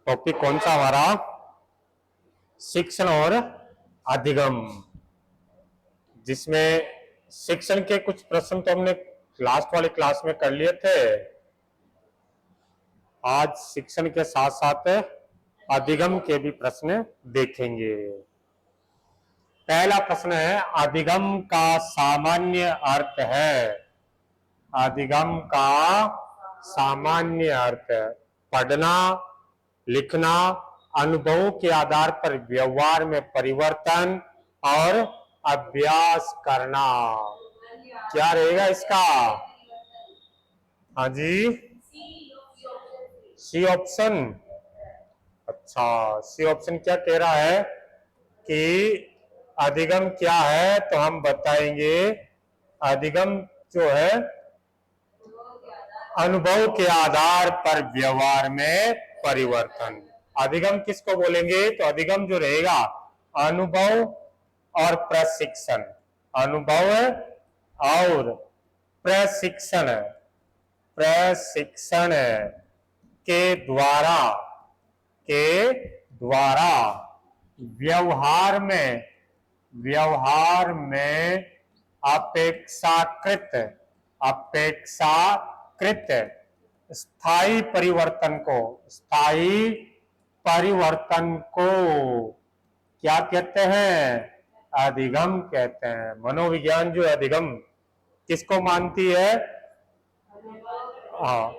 Topic कौन सा हमारा? शिक्षण और अधिगम, जिसमें शिक्षण के कुछ प्रश्न तो हमने लास्ट वाली क्लास में कर लिए थे। आज शिक्षण के साथ साथ अधिगम के भी प्रश्न देखेंगे। पहला प्रश्न है, अधिगम का सामान्य अर्थ है। अधिगम का सामान्य अर्थ है पढ़ना, लिखना, अनुभवों के आधार पर व्यवहार में परिवर्तन और अभ्यास करना। क्या रहेगा इसका? हाँ जी, सी ऑप्शन। अच्छा, सी ऑप्शन क्या कह रहा है कि अधिगम क्या है, तो हम बताएंगे अधिगम जो है अनुभव के आधार पर व्यवहार में परिवर्तन। अधिगम किसको बोलेंगे? तो अधिगम जो रहेगा अनुभव और प्रशिक्षण, अनुभव और प्रशिक्षण, प्रशिक्षण के द्वारा व्यवहार में अपेक्षाकृत स्थायी परिवर्तन को क्या कहते हैं? अधिगम कहते हैं। मनोविज्ञान जो अधिगम किसको मानती है? हाँ,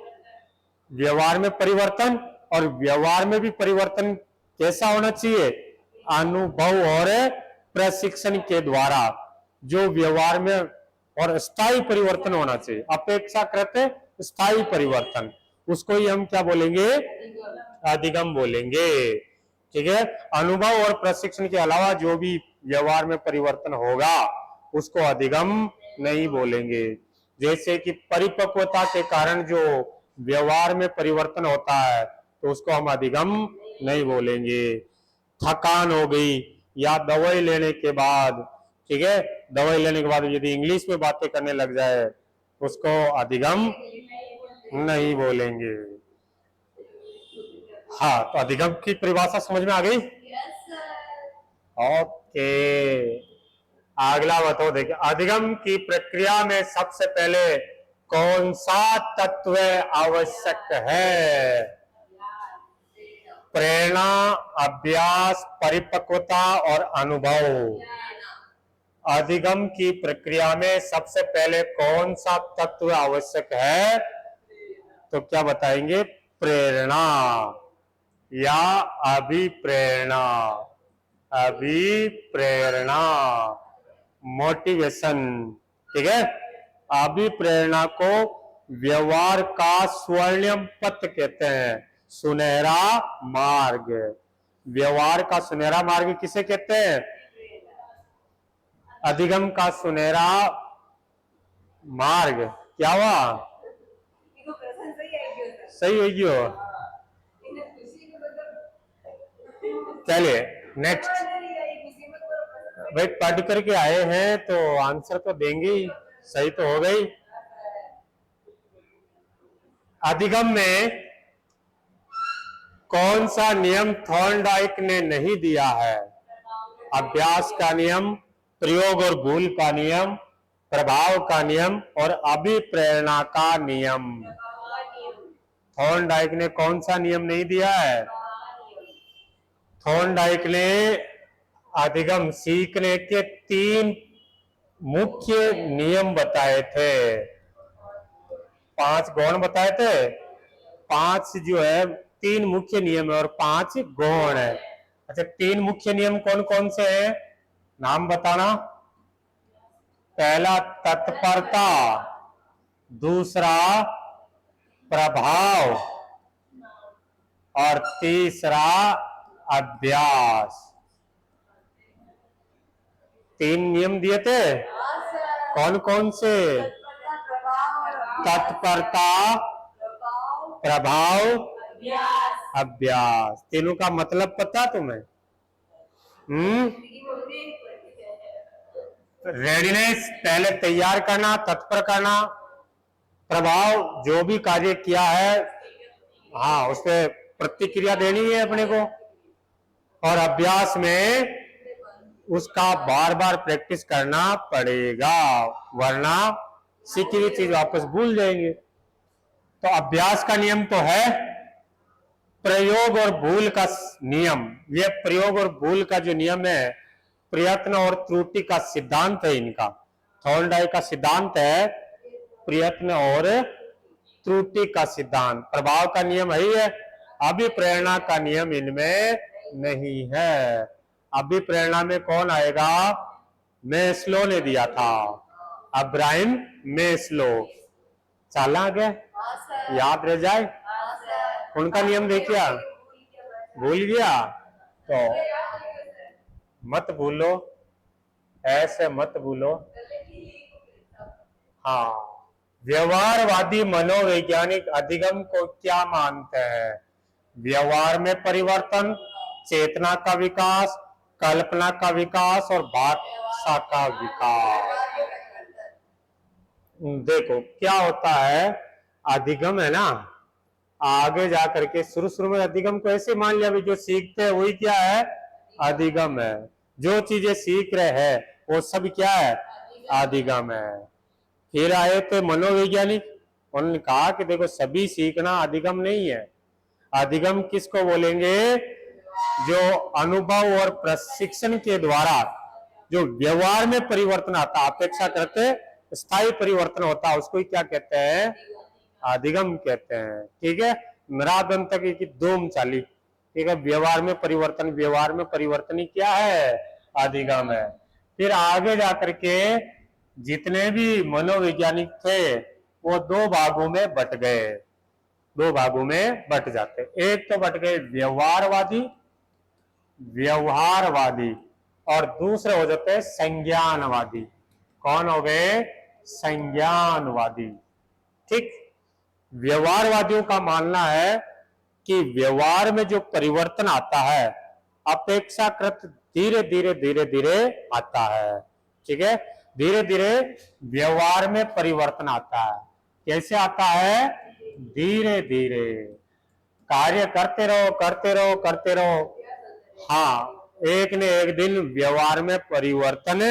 व्यवहार में परिवर्तन, और व्यवहार में भी परिवर्तन कैसा होना चाहिए? अनुभव और प्रशिक्षण के द्वारा जो व्यवहार में और स्थायी परिवर्तन होना चाहिए, अपेक्षाकृत स्थायी परिवर्तन, उसको ही हम क्या बोलेंगे? अधिगम बोलेंगे। ठीक है, अनुभव और प्रशिक्षण के अलावा जो भी व्यवहार में परिवर्तन होगा उसको अधिगम नहीं बोलेंगे। जैसे कि परिपक्वता के कारण जो व्यवहार में परिवर्तन होता है तो उसको हम अधिगम नहीं बोलेंगे। थकान हो गई या दवाई लेने के बाद, ठीक है, दवाई लेने के बाद यदि इंग्लिश में बातें करने लग जाए उसको अधिगम नहीं बोलेंगे। हाँ, तो अधिगम की परिभाषा समझ में आ गई? ओके, अगला बताओ। देखिए, अधिगम की प्रक्रिया में सबसे पहले कौन सा तत्व आवश्यक है? प्रेरणा, अभ्यास, परिपक्वता और अनुभव। अधिगम की प्रक्रिया में सबसे पहले कौन सा तत्व आवश्यक है? तो क्या बताएंगे? प्रेरणा या अभिप्रेरणा। अभिप्रेरणा, मोटिवेशन। ठीक है, अभिप्रेरणा को व्यवहार का स्वर्णिम पथ कहते हैं, सुनहरा मार्ग। व्यवहार का सुनहरा मार्ग किसे कहते हैं? अधिगम का सुनहरा मार्ग। क्या हुआ? सही है क्यों? चलिए नेक्स्ट। भाई पढ़ करके आए हैं तो आंसर तो देंगे ही, सही तो हो गई। अधिगम में कौन सा नियम थॉर्नडाइक ने नहीं दिया है? अभ्यास का नियम, प्रयोग और भूल का नियम, प्रभाव का नियम और अभिप्रेरणा का नियम। थॉर्नडाइक ने कौन सा नियम नहीं दिया है? थॉर्नडाइक ने अधिगम सीखने के 3 मुख्य नियम बताए थे। 5 गौण बताए थे। 5 जो है 3 मुख्य नियम है और 5 गौण है। अच्छा, 3 मुख्य नियम कौन कौन से हैं? नाम बताना। पहला तत्परता, दूसरा प्रभाव और तीसरा अभ्यास। 3 नियम दिए थे। कौन कौन से? तत्परता, प्रभाव, अभ्यास। तीनों का मतलब पता तुम्हें? रेडीनेस, पहले तैयार करना, तत्पर करना, प्रभाव जो भी कार्य किया है, हाँ, उस पर प्रतिक्रिया देनी है अपने को, और अभ्यास में उसका बार बार प्रैक्टिस करना पड़ेगा, वरना सीखी हुई चीज वापस भूल जाएंगे। तो अभ्यास का नियम तो है प्रयोग और भूल का नियम। ये प्रयोग और भूल का जो नियम है, प्रयत्न और त्रुटि का सिद्धांत है इनका। थॉर्नडाइक का सिद्धांत है प्रयत्न और त्रुटि का सिद्धांत। प्रभाव का नियम है ही है, अभिप्रेरणा का नियम इनमें नहीं है। अभिप्रेरणा में कौन आएगा? मेस्लो ने दिया था, अब्राहम मेस्लो। चाला गया, याद रह जाए। उनका नियम देखिए, भूल गया तो मत भूलो, ऐसे मत भूलो। हाँ, व्यवहारवादी मनोवैज्ञानिक अधिगम को क्या मानते हैं? व्यवहार में परिवर्तन, चेतना का विकास, कल्पना का विकास और भाषा का विकास। देखो क्या होता है, अधिगम है ना, आगे जा करके शुरू में अधिगम को ऐसे मान लिया, जो सीखते हैं वही क्या है? अधिगम है। जो चीजें सीख रहे हैं वो सब क्या है? अधिगम है। फिर आए थे मनोवैज्ञानिक, उन्होंने कहा कि देखो सभी सीखना अधिगम नहीं है। अधिगम किसको बोलेंगे? जो अनुभव और प्रशिक्षण के द्वारा जो व्यवहार में परिवर्तन आता, अपेक्षा करते स्थायी परिवर्तन होता, उसको क्या कहते हैं? अधिगम कहते हैं। ठीक है, मरादंत की दोम चाली। ठीक है, व्यवहार में परिवर्तन, व्यवहार में परिवर्तन ही क्या है? अधिगम है। फिर आगे जाकर के जितने भी मनोवैज्ञानिक थे वो दो भागों में बट गए, दो भागों में बट जाते। एक तो बट गए व्यवहारवादी, व्यवहारवादी, और दूसरे हो जाते हैं संज्ञानवादी। कौन हो गए? संज्ञानवादी। ठीक, व्यवहारवादियों का मानना है कि व्यवहार में जो परिवर्तन आता है अपेक्षाकृत धीरे धीरे धीरे धीरे आता है। ठीक है, धीरे धीरे व्यवहार में परिवर्तन आता है। कैसे आता है? धीरे धीरे। कार्य करते रहो करते रहो करते रहो, हाँ, एक न एक दिन व्यवहार में परिवर्तन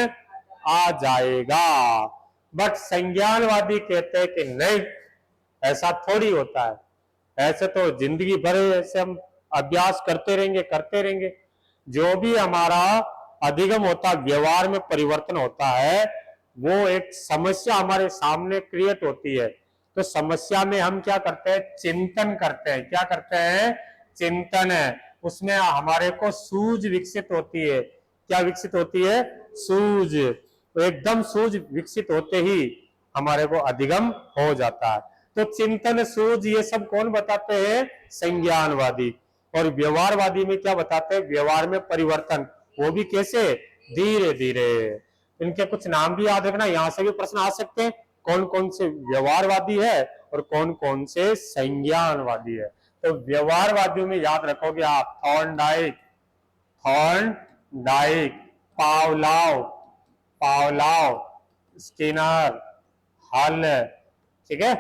आ जाएगा। बट संज्ञानवादी कहते हैं कि नहीं, ऐसा थोड़ी होता है। ऐसे तो जिंदगी भर ऐसे हम अभ्यास करते रहेंगे। जो भी हमारा अधिगम होता है, व्यवहार में परिवर्तन होता है, वो एक समस्या हमारे सामने क्रिएट होती है। तो समस्या में हम क्या करते हैं? चिंतन करते हैं। क्या करते हैं? चिंतन है। उसमें हमारे को सूझ विकसित होती है। क्या विकसित होती है? सूझ। तो एकदम सूझ विकसित होते ही हमारे को अधिगम हो जाता है। तो चिंतन, सूझ, ये सब कौन बताते हैं? संज्ञानवादी। और व्यवहारवादी में क्या बताते हैं? व्यवहार में परिवर्तन, वो भी कैसे? धीरे धीरे। इनके कुछ नाम भी याद रखना, यहां से भी प्रश्न आ सकते हैं। कौन कौन से व्यवहारवादी है और कौन कौन से संज्ञानवादी है? तो व्यवहारवादियों में याद रखोगे आप थॉर्नडाइक, पावलोव, स्किनर, हल। ठीक है,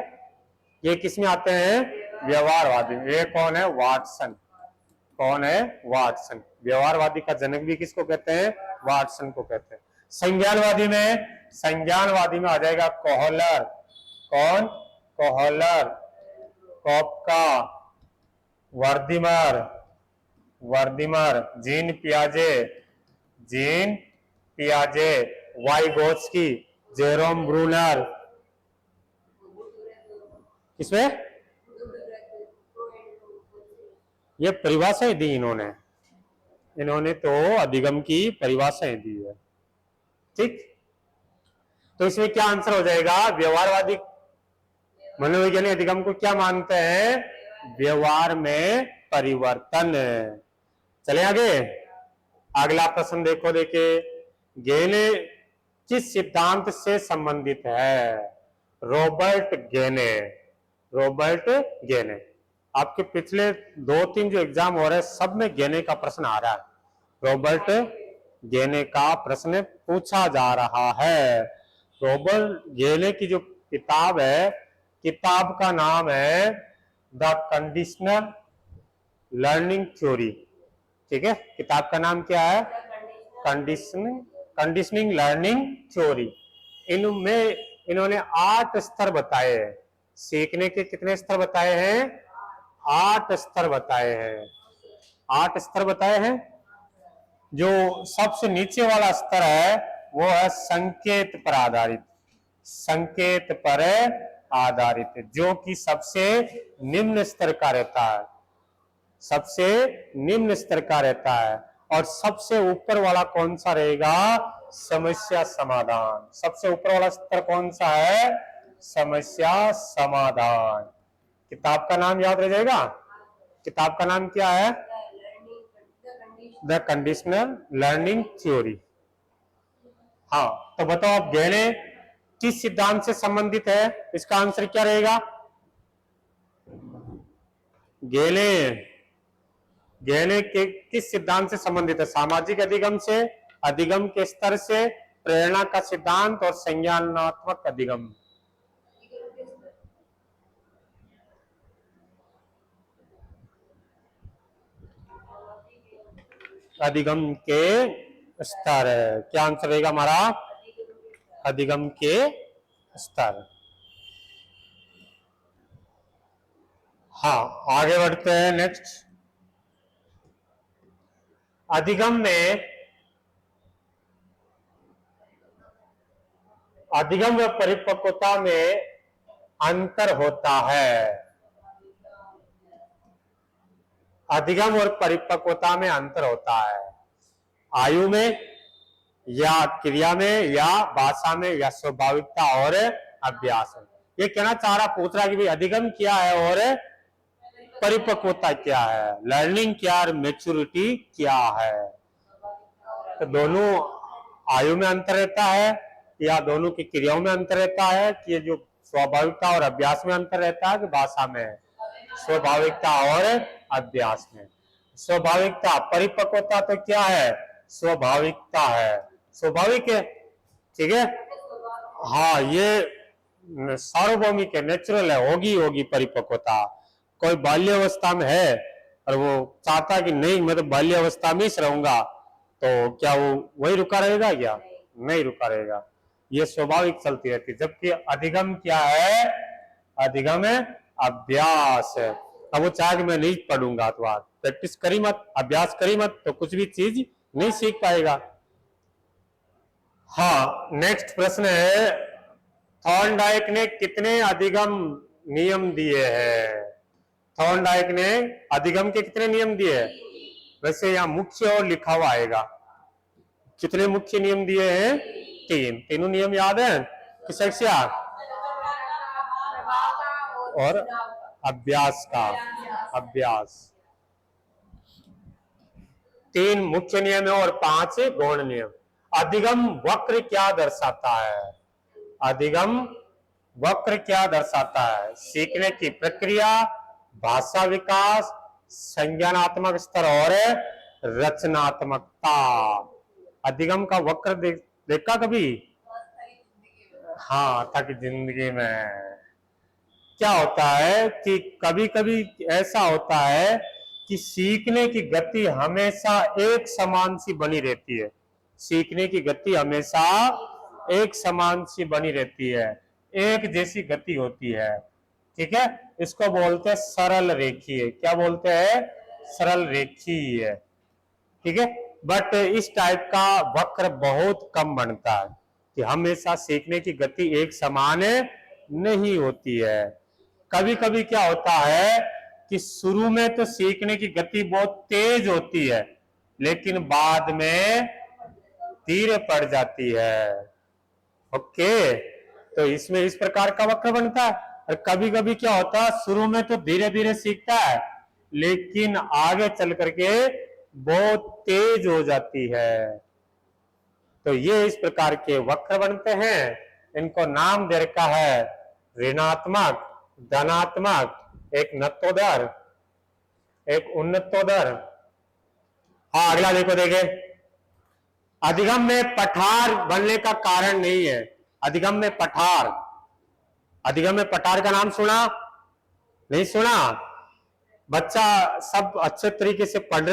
ये किसमें आते हैं? व्यवहारवादी। ये कौन है? वाटसन। कौन है? वाटसन। व्यवहारवादी का जनक भी किसको कहते हैं? वाटसन को कहते हैं। संज्ञानवादी में आ जाएगा कोहलर। कौन? कोहलर, कॉपका, वर्दिमर, जीन पियाजे, वाइगोत्स्की, जेरोम ब्रूनर। किसमें? ये परिभाषाएं दी इन्होंने तो अधिगम की परिभाषाएं दी है। ठीक, तो इसमें क्या आंसर हो जाएगा? व्यवहारवादी मनोवैज्ञानिक अधिगम को क्या मानते हैं? व्यवहार में परिवर्तन। चले आगे, अगला प्रश्न देखो। देखिए, गेने किस सिद्धांत से संबंधित है? रॉबर्ट गेने। आपके पिछले 2-3 जो एग्जाम हो रहे हैं सब में गेने का प्रश्न आ रहा है। रॉबर्ट गेने का प्रश्न पूछा जा रहा है। रॉबर्ट गेने की जो किताब है किताब का नाम है द कंडीशनल लर्निंग थ्योरी। ठीक है, किताब का नाम क्या है? Conditioning learning theory. इनमें इन्होंने 8 स्तर बताए हैं। सीखने के कितने स्तर बताए हैं? 8 स्तर बताए हैं। 8 स्तर बताए हैं। जो सबसे नीचे वाला स्तर है वो है संकेत पर आधारित। संकेत पर आधारित, जो कि सबसे निम्न स्तर का रहता है। सबसे निम्न स्तर का रहता है। और सबसे ऊपर वाला कौन सा रहेगा? समस्या समाधान। सबसे ऊपर वाला स्तर कौन सा है? समस्या समाधान। किताब का नाम याद रह जाएगा? किताब का नाम क्या है? The conditional learning theory. हाँ, तो बताओ आप गहने किस सिद्धांत से संबंधित है? इसका आंसर क्या रहेगा? गहने गहने के किस सिद्धांत से संबंधित है? सामाजिक अधिगम से, अधिगम के स्तर से, प्रेरणा का सिद्धांत और संज्ञानात्मक अधिगम। अधिगम के स्तर। क्या आंसर रहेगा हमारा? अधिगम के स्तर। हाँ, आगे बढ़ते हैं। नेक्स्ट, अधिगम में अधिगम व परिपक्वता में अंतर होता है। अधिगम और परिपक्वता में अंतर होता है। आयु में या क्रिया में या भाषा में या स्वाभाविकता और अभ्यास में। ये कहना चाह रहा, पूछ रहा कि भाई अधिगम क्या है और परिपक्वता क्या है, लर्निंग क्या और मैच्योरिटी क्या है। तो दोनों आयु में अंतर रहता है या दोनों की क्रियाओं में अंतर रहता है कि ये जो स्वाभाविकता और अभ्यास में अंतर रहता है कि भाषा में? स्वाभाविकता और अभ्यास में। स्वाभाविकता। परिपक्वता तो क्या है? स्वाभाविकता है, स्वाभाविक है। ठीक है, हाँ, ये सार्वभौमिक है, नेचुरल है, होगी परिपक्वता। कोई बाल्यावस्था में है और वो चाहता कि नहीं मैं तो बाल्यावस्था में ही रहूंगा, तो क्या वो वही रुका रहेगा? क्या नहीं रुका रहेगा? ये स्वाभाविक चलती रहती है। जबकि अधिगम क्या है? अधिगम है अभ्यास है। अब वो चाहे कि मैं नहीं पढ़ूंगा, तो आप प्रैक्टिस करी मत, अभ्यास करी मत, तो कुछ भी चीज नहीं सीख पाएगा। हाँ, नेक्स्ट प्रश्न है, थॉर्नडाइक ने कितने अधिगम नियम दिए हैं? थॉर्नडाइक ने अधिगम के कितने नियम दिए हैं? वैसे यहाँ मुख्य और लिखा हुआ आएगा। कितने मुख्य नियम दिए हैं? 3। तीनों नियम याद है? किसका? और अभ्यास का। अभ्यास। 3 मुख्य नियम है और 5 गौण नियम। अधिगम वक्र क्या दर्शाता है? अधिगम वक्र क्या दर्शाता है? सीखने की प्रक्रिया, भाषा विकास, संज्ञानात्मक स्तर और रचनात्मकता। अधिगम का वक्र देखा कभी? हाँ, ताकि जिंदगी में क्या होता है कि कभी कभी ऐसा होता है कि सीखने की गति हमेशा एक समान सी बनी रहती है। सीखने की गति हमेशा एक समान सी बनी रहती है, एक जैसी गति होती है। ठीक है, इसको बोलते हैं सरल रेखीय। क्या बोलते हैं? सरल रेखीय। ठीक है, बट इस टाइप का वक्र बहुत कम बनता है कि हमेशा सीखने की गति एक समान नहीं होती है। कभी कभी क्या होता है कि शुरू में तो सीखने की गति बहुत तेज होती है, लेकिन बाद में धीरे पड़ जाती है। ओके, तो इसमें इस प्रकार का वक्र बनता है। और कभी कभी क्या होता है, शुरू में तो धीरे धीरे सीखता है, लेकिन आगे चल करके बहुत तेज हो जाती है। तो ये इस प्रकार के वक्र बनते हैं। इनको नाम दे रखा है ऋणात्मक, धनात्मक, एक नत्तोदर, एक उन्नतोदर। हाँ, अगला देखो, देखे अधिगम में पठार बनने का कारण नहीं है। अधिगम में पठार, अधिगम में पठार का नाम सुना? नहीं सुना? बच्चा सब अच्छे तरीके से पढ़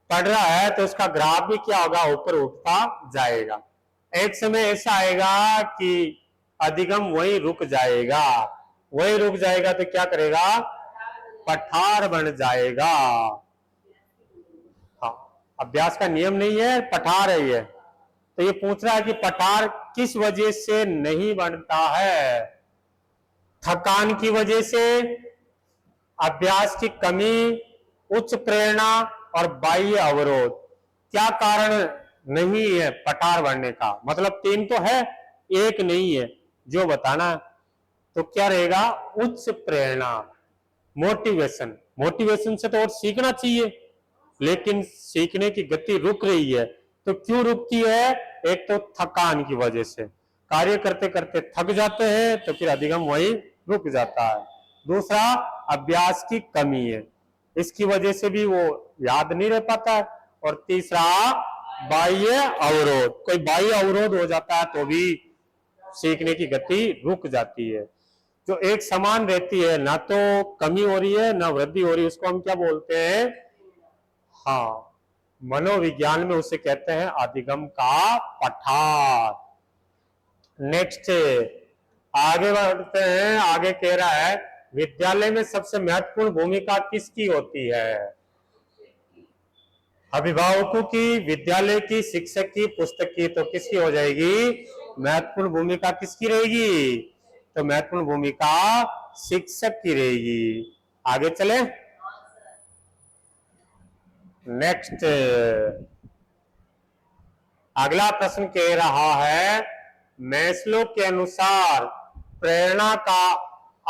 रहा है तो उसका ग्राफ भी क्या होगा, ऊपर उठता जाएगा। एक समय ऐसा आएगा कि अधिगम वही रुक जाएगा, वही रुक जाएगा तो क्या करेगा, पठार बन जाएगा। हाँ, अभ्यास का नियम नहीं है, पठार है ये। तो ये पूछ रहा है कि पठार किस वजह से नहीं बनता है? थकान की वजह से, अभ्यास की कमी, उच्च प्रेरणा और बाह्य अवरोध। क्या कारण नहीं है पठार बनने का? मतलब तीन तो है, एक नहीं है जो बताना। तो क्या रहेगा, उच्च प्रेरणा, मोटिवेशन। मोटिवेशन से तो और सीखना चाहिए, लेकिन सीखने की गति रुक रही है। तो क्यों रुकती है? एक तो थकान की वजह से, कार्य करते करते थक जाते हैं तो फिर अधिगम वही रुक जाता है। दूसरा, अभ्यास की कमी है, इसकी वजह से भी वो याद नहीं रह पाता है। और तीसरा, बाह्य अवरोध, कोई बाह्य अवरोध हो जाता है तो भी सीखने की गति रुक जाती है। जो एक समान रहती है, ना तो कमी हो रही है ना वृद्धि हो रही है, उसको हम क्या बोलते हैं? हाँ, मनोविज्ञान में उसे कहते हैं अधिगम का पठार। नेक्स्ट, आगे बढ़ते हैं। आगे कह रहा है, विद्यालय में सबसे महत्वपूर्ण भूमिका किसकी होती है? अभिभावकों की, विद्यालय की, शिक्षक की, पुस्तक की। तो किसकी हो जाएगी? महत्वपूर्ण भूमिका किसकी रहेगी? तो महत्वपूर्ण भूमिका शिक्षक की रहेगी। आगे चले। नेक्स्ट, अगला प्रश्न कह रहा है, मैस्लो के अनुसार प्रेरणा का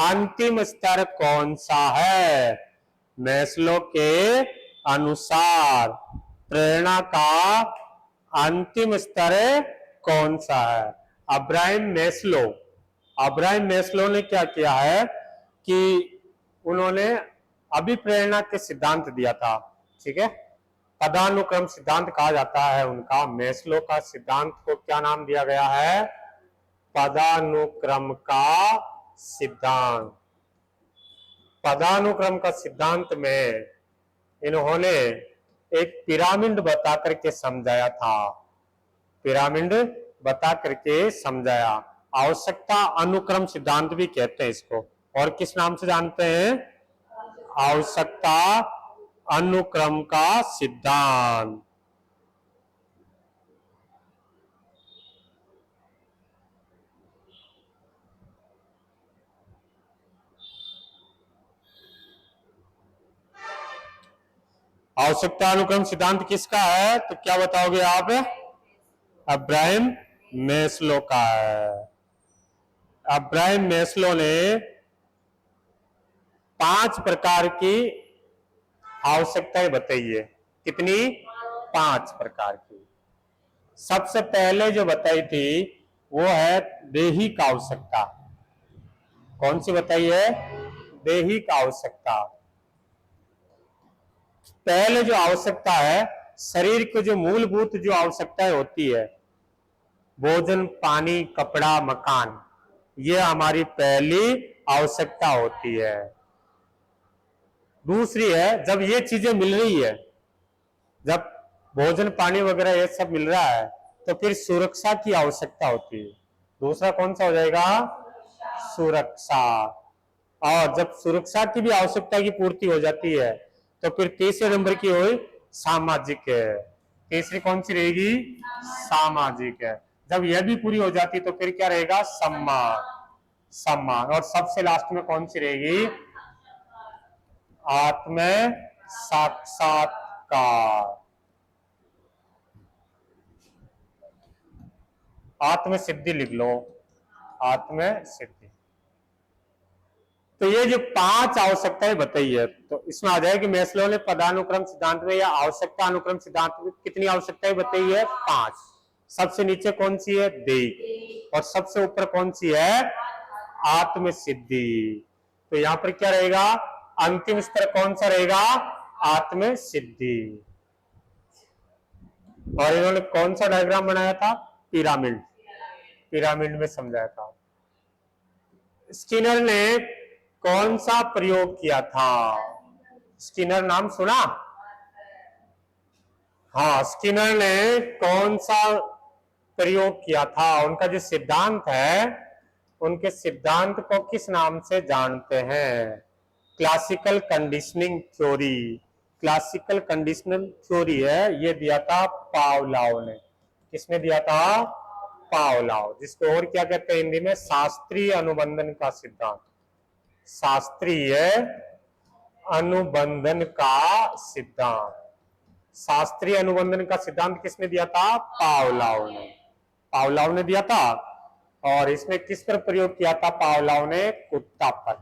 अंतिम स्तर कौन सा है? मैस्लो के अनुसार प्रेरणा का अंतिम स्तर कौन सा है? अब्राहम मैस्लो ने क्या किया है कि उन्होंने अभिप्रेरणा के सिद्धांत दिया था, ठीक है। पदानुक्रम सिद्धांत कहा जाता है उनका। मैस्लो का सिद्धांत को क्या नाम दिया गया है? पदानुक्रम का सिद्धांत। पदानुक्रम का सिद्धांत में इन्होंने एक पिरामिड बता करके समझाया था, पिरामिड बता करके समझाया। आवश्यकता अनुक्रम सिद्धांत भी कहते हैं इसको। और किस नाम से जानते हैं? आवश्यकता अनुक्रम का सिद्धांत। आवश्यकता अनुक्रम सिद्धांत किसका है? तो क्या बताओगे आप? अब्राहम मैस्लो का है। अब्राहम मैस्लो ने 5 प्रकार की आवश्यकताएं बताई है। कितनी? 5 प्रकार की। सबसे पहले जो बताई थी वो है दैहिक आवश्यकता। कौन सी बताई है? दैहिक आवश्यकता। पहले जो आवश्यकता है, शरीर को जो मूलभूत जो आवश्यकताएं होती है, भोजन, पानी, कपड़ा, मकान, ये हमारी पहली आवश्यकता होती है। दूसरी है, जब ये चीजें मिल रही है, जब भोजन, पानी वगैरह ये सब मिल रहा है, तो फिर सुरक्षा की आवश्यकता होती है। दूसरा कौन सा हो जाएगा? सुरक्षा। और जब सुरक्षा की भी आवश्यकता की पूर्ति हो जाती है तो फिर तीसरे नंबर की हुई सामाजिक है। तीसरी कौन सी रहेगी? सामाजिक है। जब यह भी पूरी हो जाती तो फिर क्या रहेगा? सम्मान। और सबसे लास्ट में कौन सी रहेगी? आत्म साक्षात्कार, आत्म सिद्धि लिख लो, आत्म सिद्धि। तो ये जो 5 आवश्यकताएं बताई है, तो इसमें आ जाए कि मैस्लो ने पदानुक्रम सिद्धांत में या आवश्यकता अनुक्रम सिद्धांत में कितनी आवश्यकताएं बताई है? 5। सबसे नीचे कौन सी है? दैहिक। और सबसे ऊपर कौन सी है? आत्म सिद्धि। तो यहां पर क्या रहेगा? अंतिम स्तर कौन सा रहेगा? आत्म सिद्धि। और इन्होंने कौन सा डायग्राम बनाया था? पिरामिड। पिरामिड में समझाया था। स्किनर ने कौन सा प्रयोग किया था? स्किनर नाम सुना? हाँ, स्किनर ने कौन सा प्रयोग किया था? उनका जो सिद्धांत है, उनके सिद्धांत को किस नाम से जानते हैं? Classical conditioning theory. Classical conditional theory है, ये दिया था पावलोव ने। किसने दिया था? पावलोव, जिसको और क्या कहते हैं हिंदी में? शास्त्रीय अनुबंधन का सिद्धांत। शास्त्रीय अनुबंधन का सिद्धांत। शास्त्रीय अनुबंधन का सिद्धांत किसने दिया था? पावलोव ने। पावलोव ने दिया था। और इसमें किस पर प्रयोग किया था पावलोव ने? कुत्ता पर।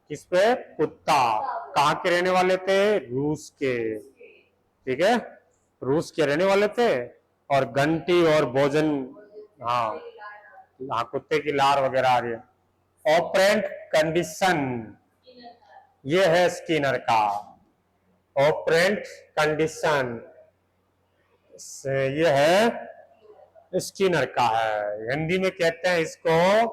किस पे? कुत्ता। कहाँ के रहने वाले थे? रूस के। ठीक है, रूस के रहने वाले थे। और घंटी और भोजन, हाँ हाँ, कुत्ते की लार वगैरह आ रही है। ऑपरेंट कंडीशन, ये है स्किनर का। ऑपरेंट कंडीशन ये है स्किनर का है। हिंदी में कहते हैं इसको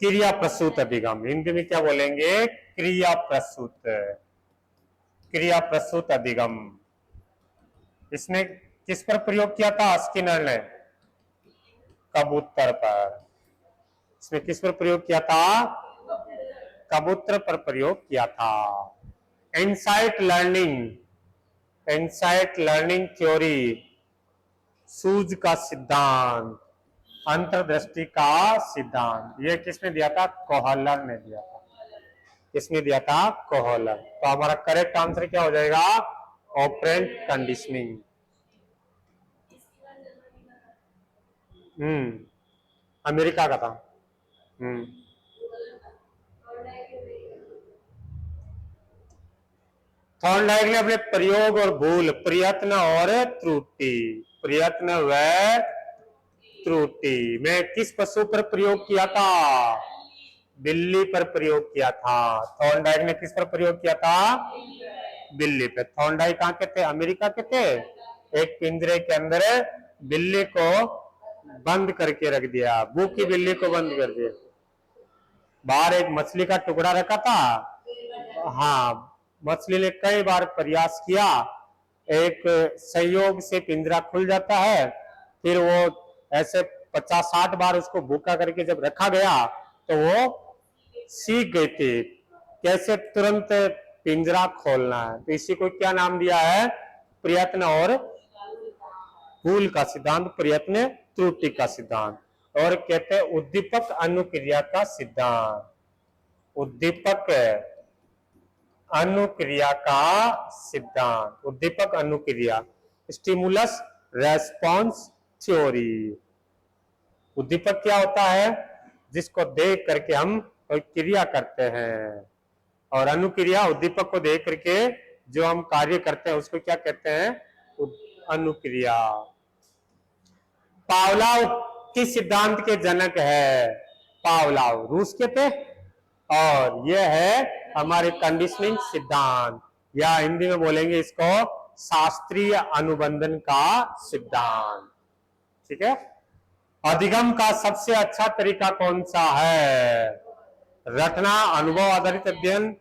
क्रिया प्रसूत अधिगम। हिंदी में क्या बोलेंगे? क्रिया प्रसूत। क्रिया प्रसूत अधिगम। इसने किस पर प्रयोग किया था स्किनर ने? कबूतर पर। इसमें किस पर प्रयोग किया था? कबूतर पर प्रयोग किया था। Insight learning, insight learning theory, सूज का सिद्धांत, अंतर्दृष्टि का सिद्धांत, ये किसने दिया था? कोहलर ने दिया था। किसने दिया था? कोहलर। तो हमारा करेक्ट आंसर क्या हो जाएगा? Operant conditioning. अमेरिका का था। थॉर्नडाइक ने अपने प्रयोग और भूल, प्रयत्न और त्रुटि, प्रयत्न व त्रुटि में किस पशु पर प्रयोग किया था? बिल्ली पर प्रयोग किया था। थॉर्नडाइक ने किस पर प्रयोग किया था? बिल्ली पे। थॉर्नडाइक कहाँ के थे? अमेरिका के थे। एक पिंजरे के अंदर बिल्ली को बंद करके रख दिया, भूखी बिल्ली को बंद कर दिया। बाहर एक मछली का टुकड़ा रखा था। हाँ, मछली ने कई बार प्रयास किया, एक संयोग से पिंजरा खुल जाता है। फिर वो ऐसे 50-60 बार उसको भूखा करके जब रखा गया तो वो सीख गई थी कैसे तुरंत पिंजरा खोलना है। तो इसी को क्या नाम दिया है? प्रयत्न और भूल का सिद्धांत, प्रयत्न त्रुटि का सिद्धांत। और कहते हैं उद्दीपक अनुक्रिया का सिद्धांत। उद्दीपक अनुक्रिया का सिद्धांत, उद्दीपक अनुक्रिया, स्टिमुलस रेस्पॉन्स थ्योरी। उद्दीपक क्या होता है? जिसको देख करके हम कोई क्रिया करते हैं, और अनुक्रिया उद्दीपक को देख करके जो हम कार्य करते हैं उसको क्या कहते हैं? अनुक्रिया। पावलोव किस सिद्धांत के जनक है? पावलोव रूस के थे। और यह है हमारे कंडीशनिंग सिद्धांत, या हिंदी में बोलेंगे इसको शास्त्रीय अनुबंधन का सिद्धांत। ठीक है। अधिगम का सबसे अच्छा तरीका कौन सा है? रटना, अनुभव आधारित अध्ययन,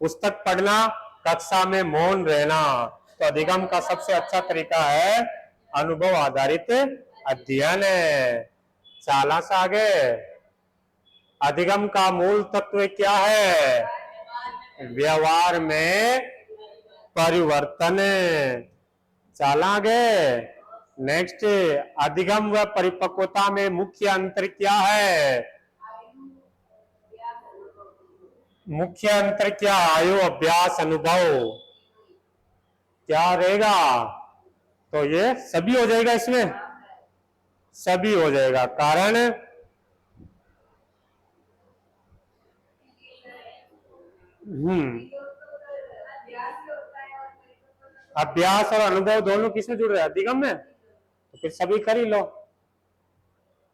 पुस्तक पढ़ना, कक्षा में मौन रहना। तो अधिगम का सबसे अच्छा तरीका है अनुभव आधारित अध्ययन। चाला से आगे, अधिगम का मूल तत्व क्या है? व्यवहार में परिवर्तन। चाला आगे, नेक्स्ट, अधिगम व परिपक्वता में मुख्य अंतर क्या है? मुख्य अंतर क्या? आयु, अभ्यास, अनुभव, क्या रहेगा? तो ये सभी हो जाएगा, इसमें सभी हो जाएगा। कारण अभ्यास और अनुभव दोनों किसमें जुड़ रहे हैं? अधिगम में। तो फिर सभी कर ही लो।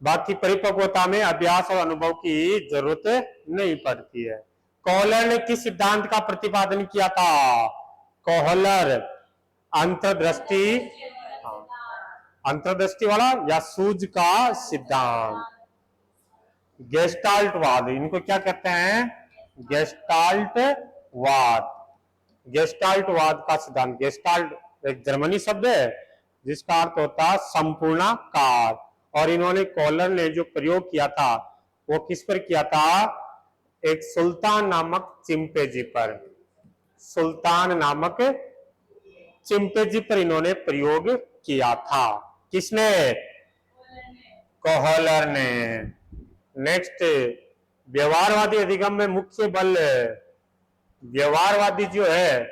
बाकी परिपक्वता में अभ्यास और अनुभव की जरूरत नहीं पड़ती है। कोहलर ने किस सिद्धांत का प्रतिपादन किया था? कोहलर अंतर्दृष्टि, अंतर्दृष्टि वाला या सूझ का सिद्धांत। गेस्टाल्टवाद, इनको क्या कहते हैं? गेस्टाल्टवाद। गेस्टाल्टवाद का सिद्धांत, गेस्टाल्ट एक जर्मनी शब्द है जिसका अर्थ होता है संपूर्णाकार, और इन्होंने कॉलर ने जो प्रयोग किया था वो किस पर किया था? एक सुल्तान नामक चिंपैंजी पर, सुल्तान नामक चिंपैंजी पर इन्होंने प्रयोग किया था। किसने? कोहलर ने। नेक्स्ट, व्यवहारवादी अधिगम में मुख्य बल, व्यवहारवादी जो है,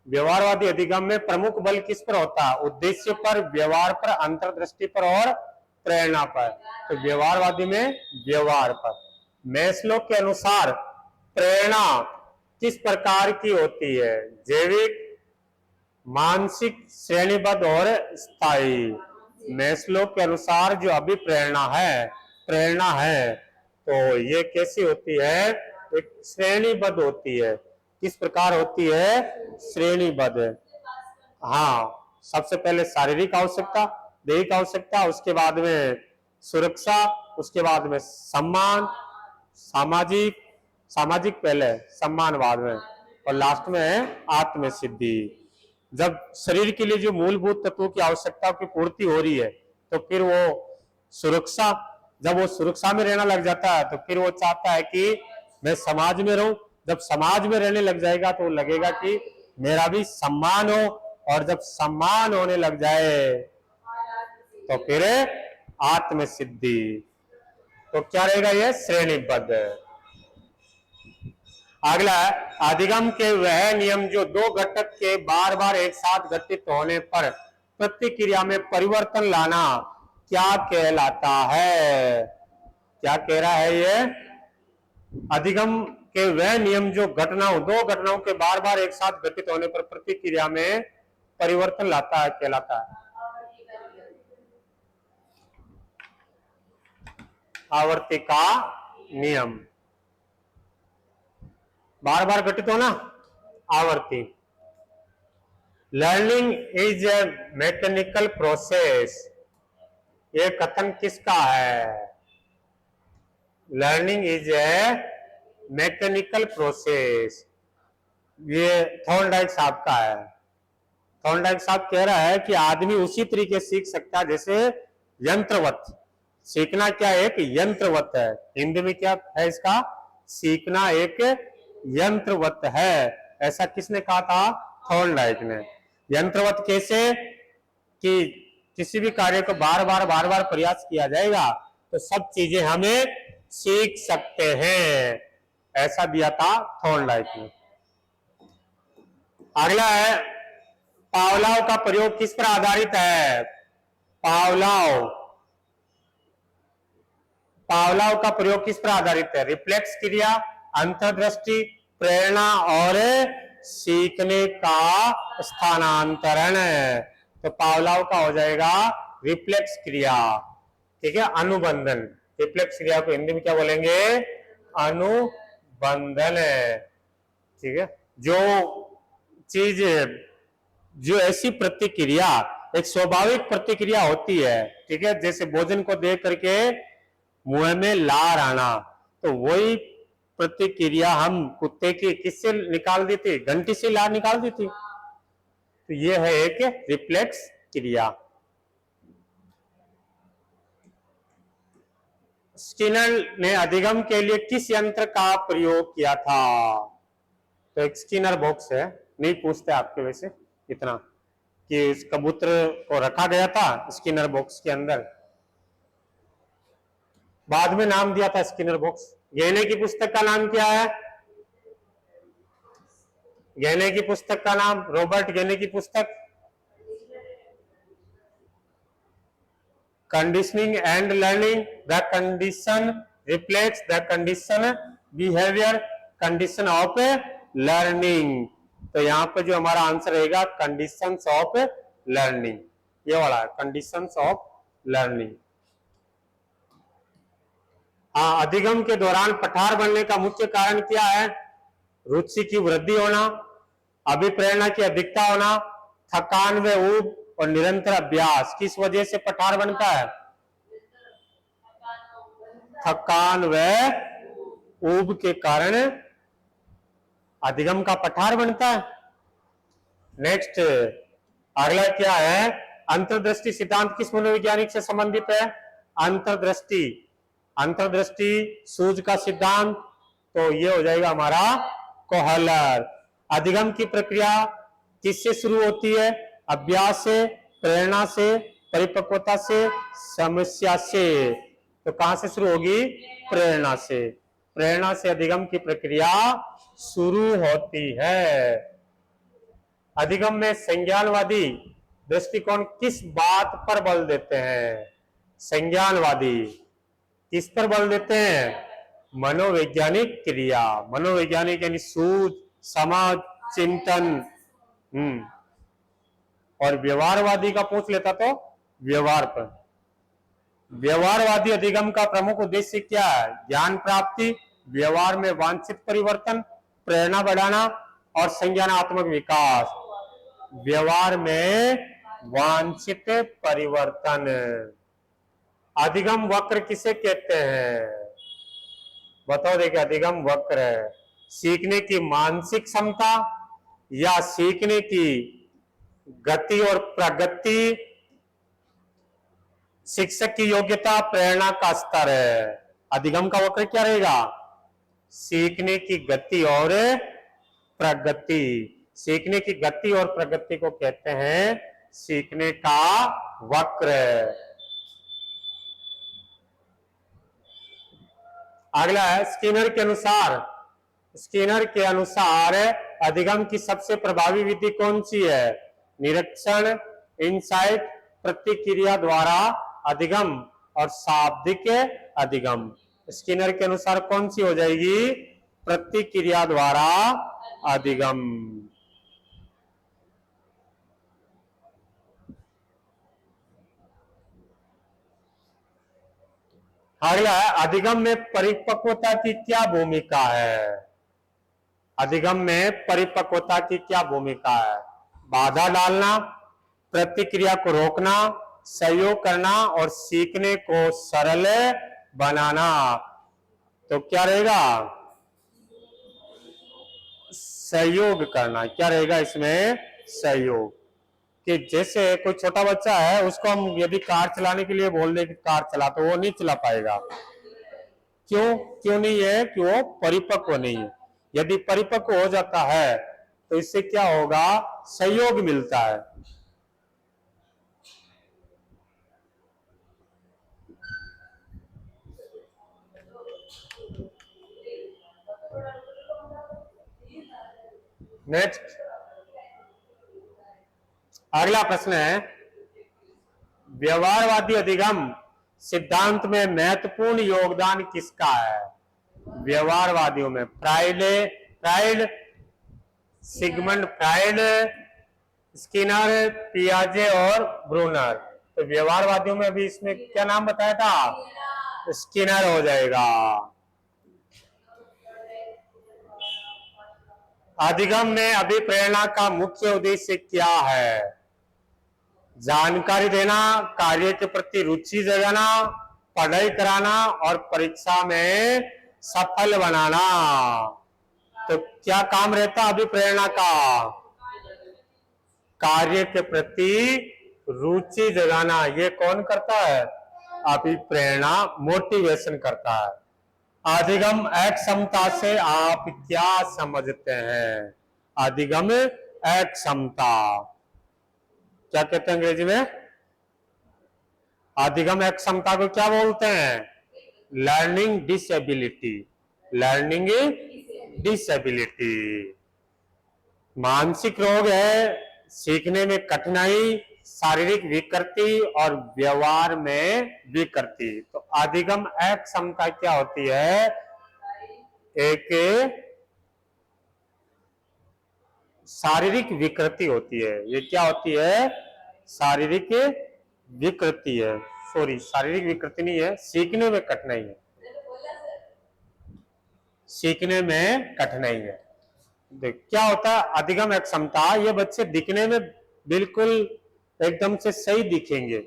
व्यवहारवादी अधिगम में प्रमुख बल किस पर होता है? उद्देश्य पर, व्यवहार पर, अंतर्दृष्टि पर और प्रेरणा पर। तो व्यवहारवादी में व्यवहार पर। मैस्लो के अनुसार प्रेरणा किस प्रकार की होती है? जैविक, मानसिक, श्रेणीबद्ध और स्थायी। मैस्लो के अनुसार जो अभिप्रेरणा है, प्रेरणा है, तो ये कैसी होती है? एक श्रेणीबद्ध होती है। किस प्रकार होती है? श्रेणीबद्ध। हाँ, सबसे पहले शारीरिक आवश्यकता, दैहिक आवश्यकता, उसके बाद में सुरक्षा, उसके बाद में सम्मान, सामाजिक, सामाजिक पहले, सम्मान बाद में, और लास्ट में है आत्म सिद्धि। जब शरीर के लिए जो मूलभूत तत्वों की आवश्यकताओं की पूर्ति हो रही है तो फिर वो सुरक्षा, जब वो सुरक्षा में रहना लग जाता है तो फिर वो चाहता है कि मैं समाज में रहूं। जब समाज में रहने लग जाएगा तो लगेगा कि मेरा भी सम्मान हो, और जब सम्मान होने लग जाए तो फिर आत्म सिद्धि। तो क्या रहेगा? ये श्रेणीबद्ध। अगला, अधिगम के वह नियम जो दो घटक के बार बार एक साथ घटित होने पर प्रतिक्रिया में परिवर्तन लाना क्या कहलाता है? क्या कह रहा है ये? अधिगम के वह नियम जो घटनाओं, दो घटनाओं के बार बार एक साथ घटित होने पर प्रतिक्रिया में परिवर्तन लाता है, कहलाता है आवर्ती का नियम। बार बार घटित होना, आवर्ती। Learning is A mechanical process, ये कथन किसका है? Learning is A mechanical process, ये थॉर्नडाइक साहब का है। थॉर्नडाइक साहब कह रहा है कि आदमी उसी तरीके सीख सकता है जैसे यंत्रवत। सीखना क्या? एक यंत्रवत है। हिंदी में क्या है इसका? सीखना एक यंत्रवत है। ऐसा किसने कहा था? थॉर्नडाइक ने। यंत्रवत कैसे? कि किसी भी कार्य को बार बार प्रयास किया जाएगा तो सब चीजें हमें सीख सकते हैं, ऐसा दिया था थॉर्नडाइक ने। अगला है, पावलोव का प्रयोग किस पर आधारित है? पावलोव का प्रयोग किस पर आधारित है? रिफ्लेक्स क्रिया, अंतर्दृष्टि, प्रेरणा और सीखने का स्थानांतरण। तो पावलोव का हो जाएगा रिफ्लेक्स क्रिया, ठीक है, अनुबंधन। रिफ्लेक्स क्रिया को हिंदी में क्या बोलेंगे? अनुबंधन, ठीक है। जो चीज, जो ऐसी प्रतिक्रिया, एक स्वाभाविक प्रतिक्रिया होती है, ठीक है, जैसे भोजन को देख करके मुंह में लार आना, तो वही प्रतिक्रिया हम कुत्ते की किससे निकाल दी थी? घंटी से लार निकाल दी थी। तो ये है एक रिफ्लेक्स क्रिया। स्किनर ने अधिगम के लिए किस यंत्र का प्रयोग किया था? तो एक स्किनर बॉक्स है, नहीं पूछते आपके वैसे इतना, कि इस कबूतर को रखा गया था स्किनर बॉक्स के अंदर, बाद में नाम दिया था स्किनर बॉक्स। गहने की पुस्तक का नाम क्या है? गहने की पुस्तक का नाम, रॉबर्ट गहने की पुस्तक conditioning and learning, the condition reflex, the condition behaviour, condition of learning. तो यहां पर जो हमारा आंसर रहेगा कंडीशंस ऑफ लर्निंग, ये वाला है, कंडीशंस ऑफ लर्निंग। हाँ, अधिगम के दौरान पठार बनने का मुख्य कारण क्या है? रुचि की वृद्धि होना, अभिप्रेरणा की अधिकता होना, थकान व ऊब और निरंतर अभ्यास। किस वजह से पठार बनता है? थकान व ऊब के कारण अधिगम का पठार बनता है। नेक्स्ट अगला क्या है, अंतर्दृष्टि सिद्धांत किस मनोवैज्ञानिक से संबंधित है? अंतर्दृष्टि, अंतर्दृष्टि सूझ का सिद्धांत, तो ये हो जाएगा हमारा कोहलर। अधिगम की प्रक्रिया किससे शुरू होती है? अभ्यास से, प्रेरणा से, परिपक्वता से, समस्या से। तो कहां से शुरू होगी? प्रेरणा से। प्रेरणा से अधिगम की प्रक्रिया शुरू होती है। अधिगम में संज्ञानवादी दृष्टिकोण किस बात पर बल देते हैं? संज्ञानवादी किस पर बल देते हैं? मनोवैज्ञानिक क्रिया, मनोवैज्ञानिक यानी सूझ, समझ, चिंतन। और व्यवहारवादी का पूछ लेता तो व्यवहार पर। व्यवहारवादी अधिगम का प्रमुख उद्देश्य क्या है? ज्ञान प्राप्ति, व्यवहार में वांछित परिवर्तन, प्रेरणा बढ़ाना और संज्ञानात्मक विकास। व्यवहार में वांछित परिवर्तन। अधिगम वक्र किसे कहते हैं? बताओ। देखिए, अधिगम वक्र है सीखने की मानसिक क्षमता या सीखने की गति और प्रगति, शिक्षक की योग्यता, प्रेरणा का स्तर है। अधिगम का वक्र क्या रहेगा? सीखने की गति और प्रगति। सीखने की गति और प्रगति को कहते हैं सीखने का वक्र। अगला है स्किनर के अनुसार। स्किनर के अनुसार अधिगम की सबसे प्रभावी विधि कौन सी है? निरीक्षण, इनसाइट, प्रतिक्रिया द्वारा अधिगम और शाब्दिक अधिगम। स्किनर के अनुसार कौन सी हो जाएगी? प्रतिक्रिया द्वारा अधिगम। अगला है अधिगम में परिपक्वता की क्या भूमिका है? अधिगम में परिपक्वता की क्या भूमिका है? बाधा डालना, प्रतिक्रिया को रोकना, सहयोग करना और सीखने को सरल बनाना। तो क्या रहेगा? सहयोग करना। क्या रहेगा इसमें? सहयोग। कि जैसे कोई छोटा बच्चा है, उसको हम यदि कार चलाने के लिए बोल दे कि कार चला, तो वो नहीं चला पाएगा। क्यों नहीं है? कि वो परिपक्व नहीं है। यदि परिपक्व हो जाता है तो इससे क्या होगा? सहयोग मिलता है। नेक्स्ट अगला प्रश्न है, व्यवहारवादी अधिगम सिद्धांत में महत्वपूर्ण योगदान किसका है? व्यवहारवादियों में फ्राइड, सिगमंड फ्राइड, स्किनर, पियाजे और ब्रूनर। तो व्यवहारवादियों में अभी इसमें क्या नाम बताया था? स्किनर हो जाएगा। अधिगम में अभिप्रेरणा का मुख्य उद्देश्य क्या है? जानकारी देना, कार्य के प्रति रुचि जगाना, पढ़ाई कराना और परीक्षा में सफल बनाना। तो क्या काम रहता है अभिप्रेरणा का? कार्य के प्रति रुचि जगाना। ये कौन करता है? अभिप्रेरणा मोटिवेशन करता है। अधिगम अक्षमता से आप क्या समझते हैं? अधिगम अक्षमता क्या कहते हैं अंग्रेजी में? अधिगम अक्षमता को क्या बोलते हैं? Learning disability. लर्निंग डिसेबिलिटी मानसिक रोग है, सीखने में कठिनाई, शारीरिक विकृति और व्यवहार में विकृति। तो अधिगम अक्षमता क्या होती है? एक शारीरिक विकृति होती है। ये क्या होती है? शारीरिक विकृति है। सॉरी, शारीरिक विकृति नहीं है, सीखने में कठिनाई है। सीखने में कठिनाई है। देख क्या होता है अधिगम अक्षमता? ये बच्चे दिखने में बिल्कुल एकदम से सही दिखेंगे,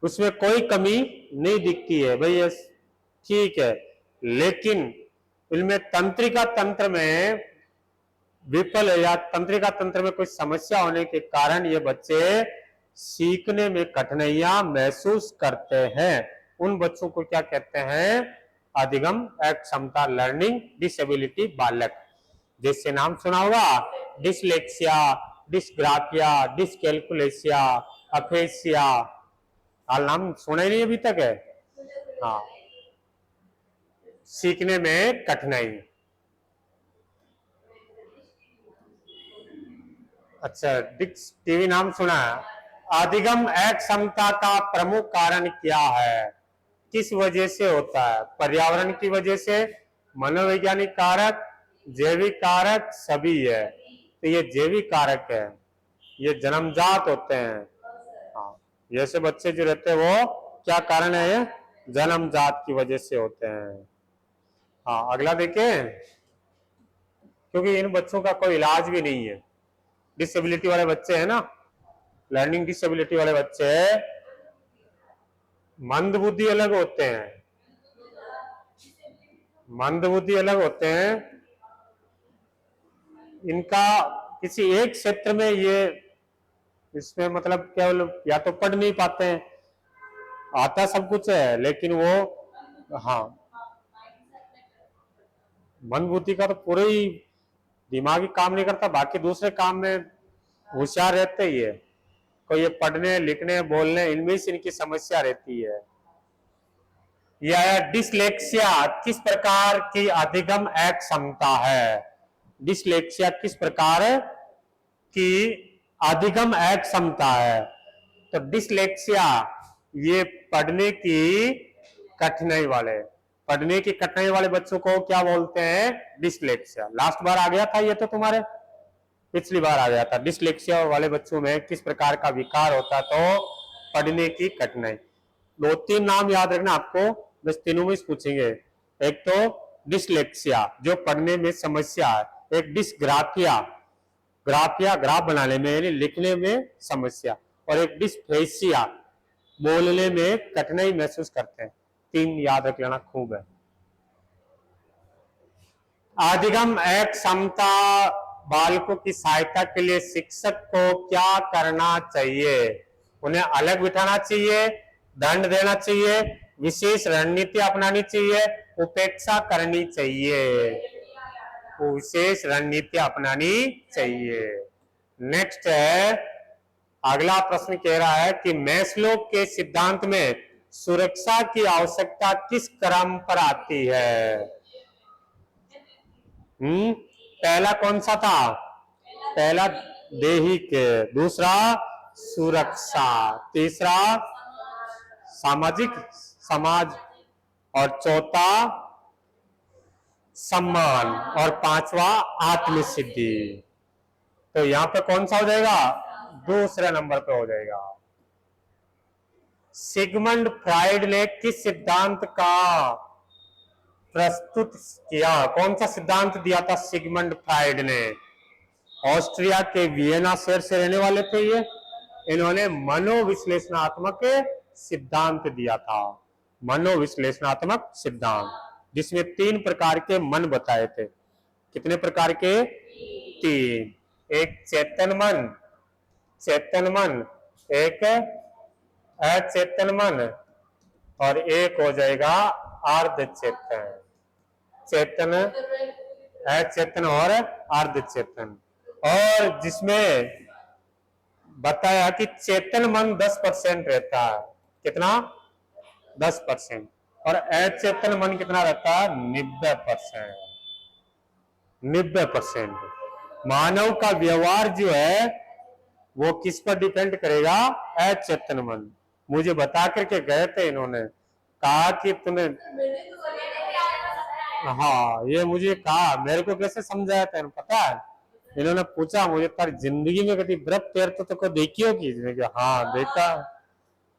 उसमें कोई कमी नहीं दिखती है। भाई ये ठीक है, लेकिन इनमें तंत्रिका तंत्र में विफल या तंत्रिका तंत्र में कोई समस्या होने के कारण ये बच्चे सीखने में कठिनाइयां महसूस करते हैं। उन बच्चों को क्या कहते हैं? अधिगम अक्षमता, लर्निंग डिसेबिलिटी बालक। जैसे नाम सुना होगा, डिसलेक्सिया, डिसग्राफिया, डिसकैलकुलेसिया, अफेसिया। हाल नाम सुना ही नहीं अभी तक है। हाँ, सीखने में कठिनाई। अच्छा, डिक्स टीवी नाम सुना है। अधिगम अक्षमता का प्रमुख कारण क्या है? किस वजह से होता है? पर्यावरण की वजह से, मनोवैज्ञानिक कारक, जैविक कारक, सभी है। तो ये जैविक कारक है, ये जन्मजात होते हैं। हाँ, जैसे बच्चे जो रहते हैं वो क्या कारण है? ये जन्मजात की वजह से होते हैं। हाँ, अगला देखें, क्योंकि इन बच्चों का कोई इलाज भी नहीं है। डिसेबिलिटी वाले बच्चे हैं ना, लर्निंग डिसेबिलिटी वाले बच्चे मंद बुद्धि अलग होते हैं, मंद बुद्धि अलग होते हैं। इनका किसी एक क्षेत्र में ये इसमें मतलब केवल या तो पढ़ नहीं पाते हैं, आता सब कुछ है लेकिन वो, हाँ, मंद बुद्धि का तो पूरे ही दिमागी काम नहीं करता, बाकी दूसरे काम में होशियार रहते ही है। कोई ये पढ़ने लिखने बोलने इनमें से इनकी समस्या रहती है। यह डिसलेक्सिया किस प्रकार की अधिगम अक्षमता है? डिसलेक्सिया किस प्रकार की अधिगम अक्षमता है? तो डिसलेक्सिया ये पढ़ने की कठिनाई वाले, पढ़ने की कठिनाई वाले बच्चों को क्या बोलते हैं? डिसलेक्सिया। लास्ट बार आ गया था ये तो तुम्हारे, पिछली बार आ गया था। डिसलेक्सिया वाले बच्चों में किस प्रकार का विकार होता? तो पढ़ने की कठिनाई। दो तीन नाम याद रखना आपको, बस तीनों में पूछेंगे। एक तो डिसलेक्सिया जो पढ़ने में समस्या है, एक डिसग्राफिया, ग्राफिया ग्राफ बनाने में यानी लिखने में समस्या, और एक डिसफेसिया बोलने में कठिनाई महसूस करते हैं। तीन याद रख लेना खूब है। अधिगम अक्षमता बालकों की सहायता के लिए शिक्षक को क्या करना चाहिए? उन्हें अलग बिठाना चाहिए, दंड देना चाहिए, विशेष रणनीति अपनानी चाहिए, उपेक्षा करनी चाहिए? विशेष रणनीति अपनानी चाहिए। नेक्स्ट है, अगला प्रश्न कह रहा है कि मैस्लो के सिद्धांत में सुरक्षा की आवश्यकता किस क्रम पर आती है? पहला कौन सा था? पहला दैहिक, दूसरा सुरक्षा, तीसरा सामाजिक समाज, और चौथा सम्मान, और पांचवा आत्मसिद्धि। तो यहां पे कौन सा हो जाएगा? दूसरे नंबर पे हो जाएगा। सिगमंड फ्राइड ने किस सिद्धांत का प्रस्तुत किया? कौन सा सिद्धांत दिया था सिगमंड फ्राइड ने? ऑस्ट्रिया के वियना शहर से रहने वाले थे ये। इन्होंने मनोविश्लेषणात्मक सिद्धांत दिया था, मनोविश्लेषणात्मक सिद्धांत, जिसमें 3 प्रकार के मन बताए थे। कितने प्रकार के? 3। एक चेतन मन, चेतन मन, एक अचेतन मन, और एक हो जाएगा अर्ध चेतन। चेतन, अचेतन और अर्ध चेतन। और जिसमें बताया कि चेतन मन 10% रहता है। कितना? 10%। और अचेतन मन कितना रहता है? 90%। 90%। मानव का व्यवहार जो है वो किस पर डिपेंड करेगा? अचेतन मन। मुझे बता करके गए थे इन्होंने, कहा कि तुम्हें, हाँ, ये मुझे कहा, मेरे को कैसे समझाया था पता है? इन्होंने पूछा मुझे, तारी जिंदगी में कभी बर्फ तैरते तो देखी होगी? हाँ देखा।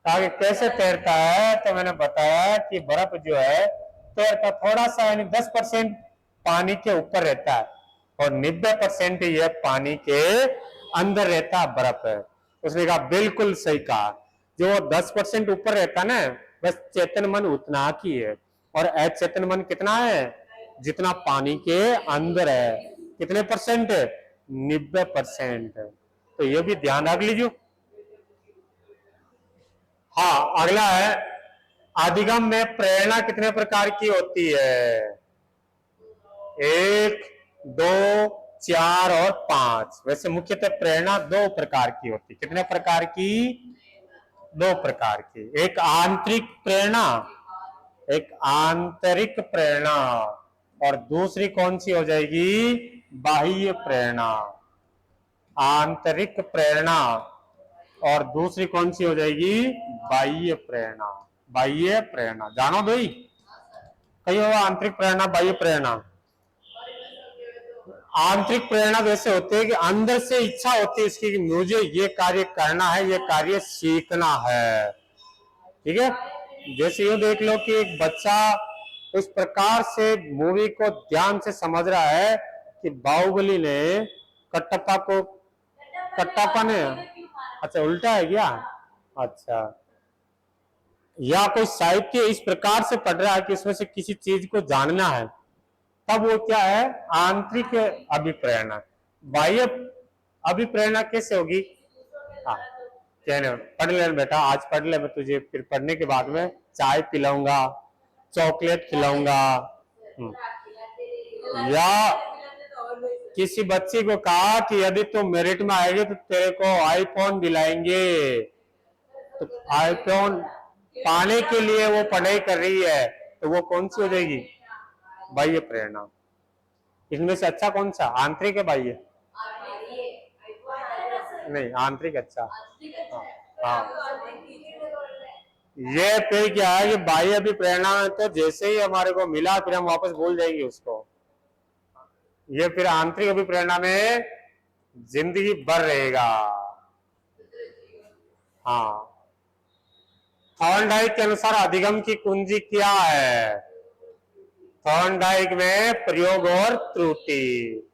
कहा कि कैसे तैरता है? तो मैंने बताया कि बर्फ जो है तैरता थोड़ा सा, यानी 10% पानी के ऊपर रहता है और 90% ये पानी के अंदर रहता बर्फ है। उसने कहा बिल्कुल सही कहा, जो 10% ऊपर रहता ना, बस चेतन मन उतना की है, और अचेतन मन कितना है? जितना पानी के अंदर है। कितने परसेंट? 90%। तो ये भी ध्यान रख लीजिए। हाँ, अगला है अधिगम में प्रेरणा कितने प्रकार की होती है? 1, 2, 4 और 5। वैसे मुख्यतः प्रेरणा 2 प्रकार की होती है। कितने प्रकार की? 2 प्रकार की। एक आंतरिक प्रेरणा, एक आंतरिक प्रेरणा, और दूसरी कौन सी हो जाएगी? बाह्य प्रेरणा। आंतरिक प्रेरणा और दूसरी कौन सी हो जाएगी? बाह्य प्रेरणा। बाह्य प्रेरणा जानो भाई, कही होगा आंतरिक प्रेरणा बाह्य प्रेरणा। आंतरिक प्रेरणा वैसे होती है कि अंदर से इच्छा होती है इसकी कि मुझे ये कार्य करना है, ये कार्य सीखना है। ठीक है, जैसे यूं देख लो कि एक बच्चा इस प्रकार से मूवी को ध्यान से समझ रहा है कि बाहुबली ने कटप्पा ने, अच्छा उल्टा है क्या? अच्छा, या कोई साहित्य इस प्रकार से पढ़ रहा है कि इसमें से किसी चीज को जानना है, तब वो क्या है? आंतरिक अभिप्रेरणा। बाह्य अभिप्रेरणा कैसे होगी? हाँ, कहने पढ़ ले बेटा, आज पढ़ ले, मैं तुझे फिर पढ़ने के बाद में चाय पिलाऊंगा, चॉकलेट खिलाऊंगा। या किसी बच्चे को कहा कि यदि तुम मेरिट में आएगी तो तेरे को आईफोन दिलाएंगे, तो आईफोन पाने के लिए वो पढ़ाई कर रही है, तो वो कौन सी हो जाएगी? बाह्य प्रेरणा। इनमें से अच्छा कौन सा? आंतरिक है बाह्य? नहीं, आंतरिक अच्छा। हाँ, ये फिर क्या है कि बाह्य भी प्रेरणा है, तो जैसे ही हमारे को मिला फिर हम वापस भूल जाएंगे उसको। ये फिर आंतरिक अभिप्रेरणा में जिंदगी भर रहेगा। हाँ, थॉर्नडाइक के अनुसार अधिगम की कुंजी क्या है? थॉर्नडाइक में प्रयोग और त्रुटि,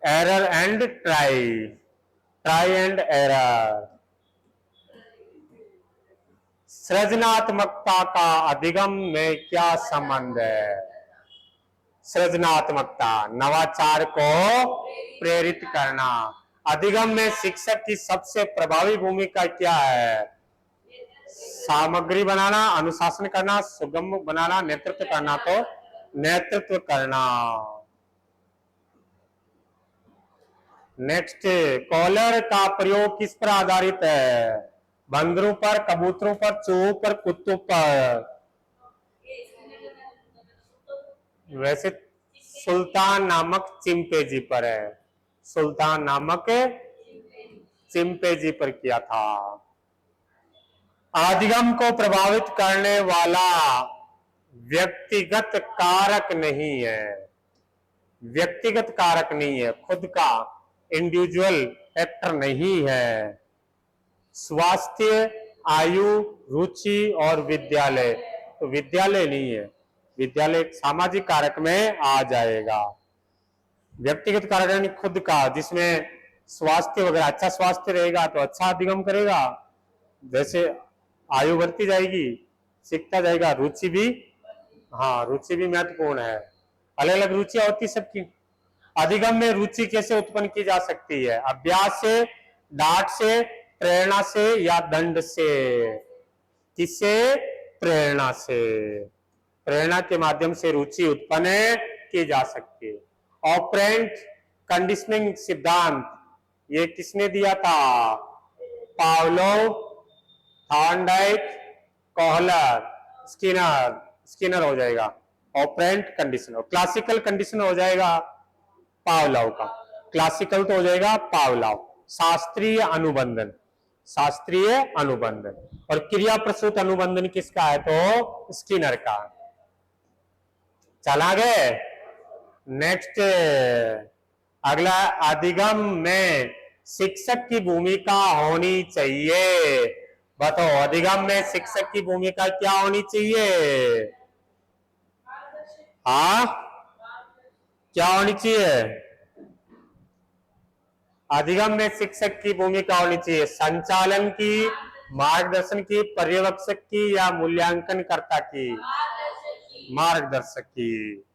error and try, try and error. सृजनात्मकता का अधिगम में क्या संबंध है? सृजनात्मकता, नवाचार को प्रेरित करना। अधिगम में शिक्षक की सबसे प्रभावी भूमिका क्या है? सामग्री बनाना, अनुशासन करना, सुगम बनाना, नेतृत्व करना। तो नेतृत्व करना। नेक्स्ट, कॉलर का प्रयोग किस पर आधारित है? बंदरों पर, कबूतरों पर, चूहों पर, कुत्तों पर? वैसे सुल्तान नामक चिंपैंजी पर है। सुल्तान नामक चिंपैंजी पर किया था। अधिगम को प्रभावित करने वाला व्यक्तिगत कारक नहीं है। व्यक्तिगत कारक नहीं है, खुद का इंडिविजुअल फैक्टर नहीं है। स्वास्थ्य, आयु, रुचि और विद्यालय। तो विद्यालय नहीं है, विद्यालय एक सामाजिक कारक में आ जाएगा। व्यक्तिगत कारक यानी खुद का, जिसमें स्वास्थ्य वगैरह, अच्छा स्वास्थ्य रहेगा तो अच्छा अधिगम करेगा। जैसे आयु बढ़ती जाएगी, सीखता जाएगा। रुचि भी, हाँ रुचि भी महत्वपूर्ण है। अलग अलग रुचियां होती सबकी। अधिगम में रुचि कैसे उत्पन्न की जा सकती है? अभ्यास से, डांट से, प्रेरणा से या दंड से? किससे? प्रेरणा से। प्रेरणा के माध्यम से रुचि उत्पन्न की जा सकती है। ऑपरेंट कंडीशनिंग सिद्धांत ये किसने दिया था? Pavlov, Thorndike, Kohler, Skinner. Skinner हो जाएगा ऑपरेंट कंडीशनर। क्लासिकल कंडीशनर हो जाएगा पावलोव का। क्लासिकल तो हो जाएगा पावलोव। शास्त्रीय अनुबंधन, शास्त्रीय अनुबंधन। और क्रिया प्रसूत अनुबंधन किसका है? तो स्किनर का। चला गए। नेक्स्ट, अगला, अधिगम में शिक्षक की भूमिका होनी चाहिए। बताओ, अधिगम में शिक्षक की भूमिका क्या होनी चाहिए? हाँ, क्या होनी चाहिए? अधिगम में शिक्षक की भूमिका होनी चाहिए संचालन की, मार्गदर्शन की, पर्यवेक्षक की या मूल्यांकन कर्ता की? मार्गदर्शक की।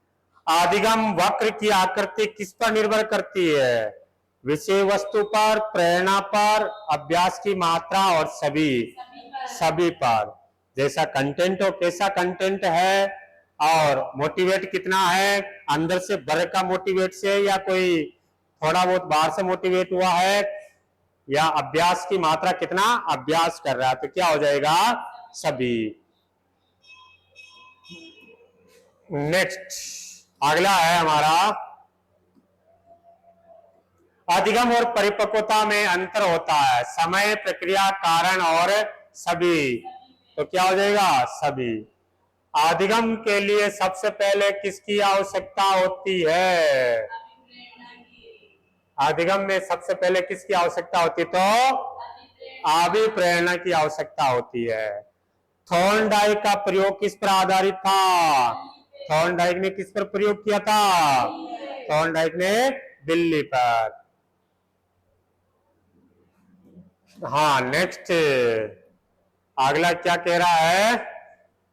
आदिगम वक्र की आकृति किस पर निर्भर करती है? विषय वस्तु पर, प्रेरणा पर, अभ्यास की मात्रा और सभी पर। जैसा कंटेंट हो, कैसा कंटेंट है और मोटिवेट कितना है, अंदर से भर का मोटिवेट से या कोई थोड़ा बहुत बाहर से मोटिवेट हुआ है, या अभ्यास की मात्रा कितना अभ्यास कर रहा है, तो क्या हो जाएगा? सभी। नेक्स्ट अगला है हमारा, अधिगम और परिपक्वता में अंतर होता है। समय, प्रक्रिया, कारण और सभी। तो क्या हो जाएगा? सभी। अधिगम के लिए सबसे पहले किसकी आवश्यकता होती है? अधिगम में सबसे पहले किसकी आवश्यकता होती है? तो अभिप्रेरणा की आवश्यकता होती है। थॉर्नडाइक का प्रयोग किस पर आधारित था? थॉर्नडाइक ने किस पर प्रयोग किया था? थॉर्नडाइक ने बिल्ली पर। हाँ, नेक्स्ट अगला क्या कह रहा है?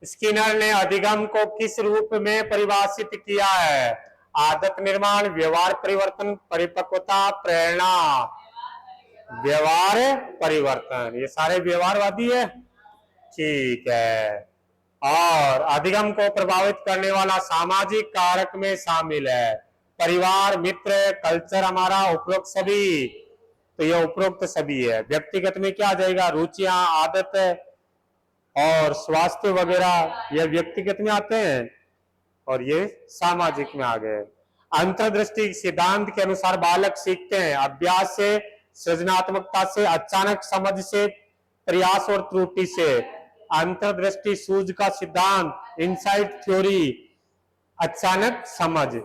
स्किनर ने अधिगम को किस रूप में परिभाषित किया है? आदत निर्माण, व्यवहार परिवर्तन, परिपक्वता, प्रेरणा। व्यवहार परिवर्तन, ये सारे व्यवहारवादी है। ठीक है। और अधिगम को प्रभावित करने वाला सामाजिक कारक में शामिल है परिवार, मित्र, कल्चर, हमारा उपरोक्त सभी। तो ये उपरोक्त सभी है। व्यक्तिगत में क्या आ जाएगा? रुचियां, आदत और स्वास्थ्य वगैरह, ये व्यक्तिगत में आते हैं और ये सामाजिक में आ गए। अंतर्दृष्टि सिद्धांत के अनुसार बालक सीखते हैं अभ्यास से, सृजनात्मकता से, अचानक समझ से, प्रयास और त्रुटि से। अंतर्दृष्टि सूझ का सिद्धांत, इनसाइट थ्योरी, अचानक समझ,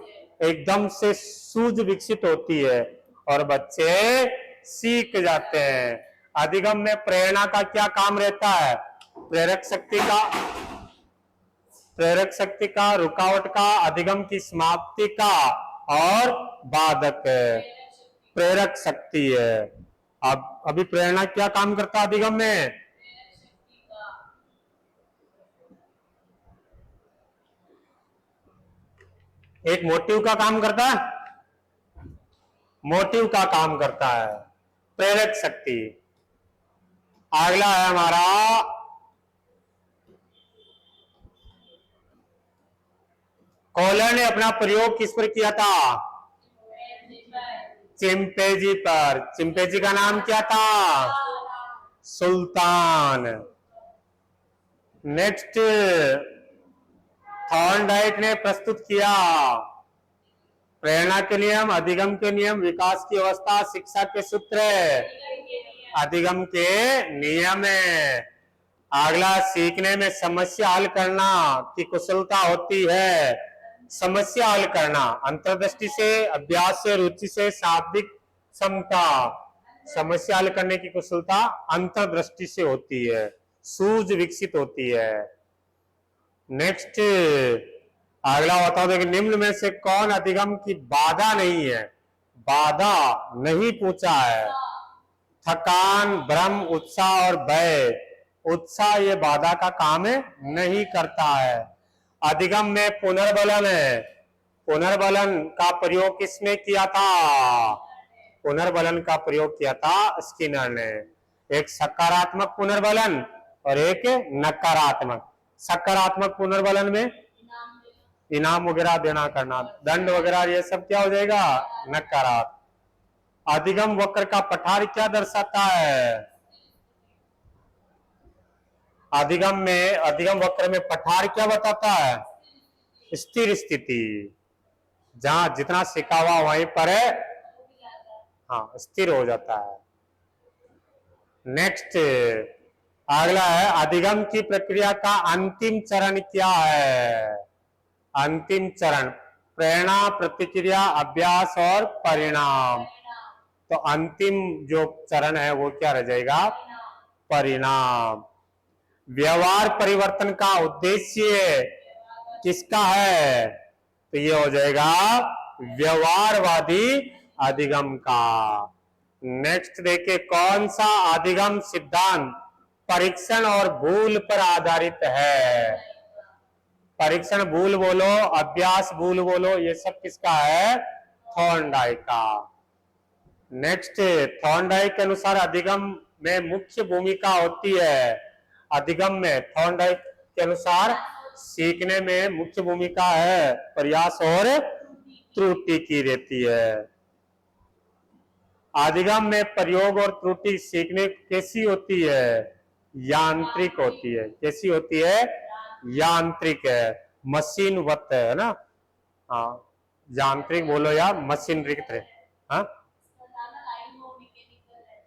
एकदम से सूझ विकसित होती है और बच्चे सीख जाते हैं। अधिगम में प्रेरणा का क्या काम रहता है? प्रेरक शक्ति का, रुकावट का, अधिगम की समाप्ति का और बाधक है। प्रेरक शक्ति है। अब अभी प्रेरणा क्या काम करता है अधिगम में? एक मोटिव का काम करता है, मोटिव का काम करता है प्रेरक शक्ति। अगला है हमारा, कॉलर ने अपना प्रयोग किस पर किया था? चिंपैंजी पर। चिंपैंजी का नाम क्या था? सुल्तान। नेक्स्ट, थॉर्नडाइक ने प्रस्तुत किया प्रेरणा के नियम, अधिगम के नियम, विकास की अवस्था, शिक्षा के सूत्र। अधिगम के नियम है। अगला, सीखने में समस्या हल करना की कुशलता होती है। समस्या हल करना अंतर्दृष्टि से, अभ्यास से, रुचि से, शाब्दिक क्षमता। समस्या हल करने की कुशलता अंतर्दृष्टि से होती है, सूझ विकसित होती है। नेक्स्ट अगला बता दो कि निम्न में से कौन अधिगम की बाधा नहीं है? बाधा नहीं पूछा है। थकान, भ्रम, उत्साह और भय। उत्साह ये बाधा का काम नहीं करता है। अधिगम में पुनर्बलन है। पुनर्बलन का प्रयोग किसने किया था? पुनर्बलन का प्रयोग किया था स्किनर ने। एक सकारात्मक पुनर्बलन और एक नकारात्मक। सकारात्मक पुनर्बलन में इनाम वगैरह देना करना, दंड वगैरह, ये सब क्या हो जाएगा? नकारात्मक। अधिगम वक्र का पठार क्या दर्शाता है? अधिगम वक्र में पठार क्या बताता है? स्थिर स्थिति। जहां जितना सिखावा वहीं पर है, हाँ, स्थिर हो जाता है। नेक्स्ट अगला है, अधिगम की प्रक्रिया का अंतिम चरण क्या है? अंतिम चरण प्रेरणा, प्रतिक्रिया, अभ्यास और परिणाम। तो अंतिम जो चरण है वो क्या रह जाएगा? परिणाम। व्यवहार परिवर्तन का उद्देश्य किसका है? तो ये हो जाएगा व्यवहारवादी अधिगम का। नेक्स्ट देखिए, कौन सा अधिगम सिद्धांत परीक्षण और भूल पर आधारित है? परीक्षण भूल बोलो, अभ्यास भूल बोलो, ये सब किसका है? थॉर्नडाइक का। नेक्स्ट, थॉर्नडाइक के अनुसार अधिगम में मुख्य भूमिका होती है। अधिगम में थॉर्नडाइक के अनुसार सीखने में मुख्य भूमिका है प्रयास और त्रुटि की रहती है। अधिगम में प्रयोग और त्रुटि सीखने कैसी होती है? यांत्रिक होती है। कैसी होती है? यांत्रिक है, मशीनवत है ना। हाँ, यांत्रिक बोलो या मशीनरी की तरह। हाँ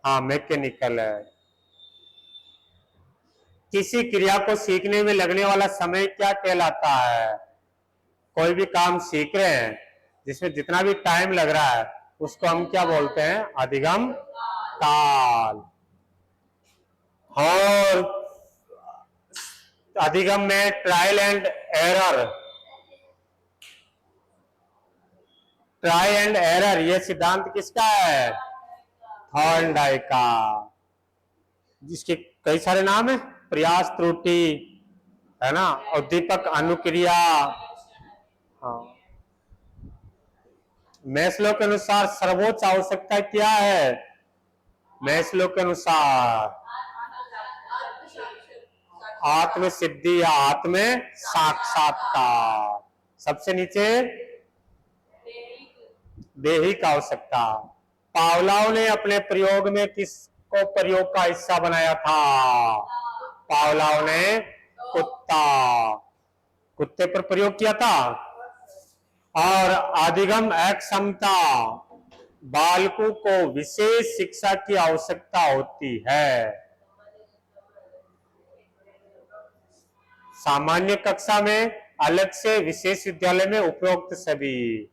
हाँ, मैकेनिकल है। किसी क्रिया को सीखने में लगने वाला समय क्या कहलाता है? कोई भी काम सीख रहे हैं जिसमें जितना भी टाइम लग रहा है उसको हम क्या बोलते हैं? अधिगम काल। और अधिगम में trial and error, try and error ये सिद्धांत किसका है? थॉर्नडाइक का, जिसके कई सारे नाम है। प्रयास त्रुटि है ना, उद्दीपक अनुक्रिया। हाँ, मैस्लो के अनुसार सर्वोच्च आवश्यकता क्या है? मैस्लो के अनुसार आत्म सिद्धि या आत्म साक्षात्कार। सबसे नीचे दैहिक आवश्यकता। पावलोव ने अपने प्रयोग में किसको प्रयोग का हिस्सा बनाया था? पावलोव ने कुत्ते पर प्रयोग किया था। और अधिगम अक्षमता, बालकों को विशेष शिक्षा की आवश्यकता होती है। सामान्य कक्षा में अलग से, विशेष विद्यालय में उपरोक्त सभी।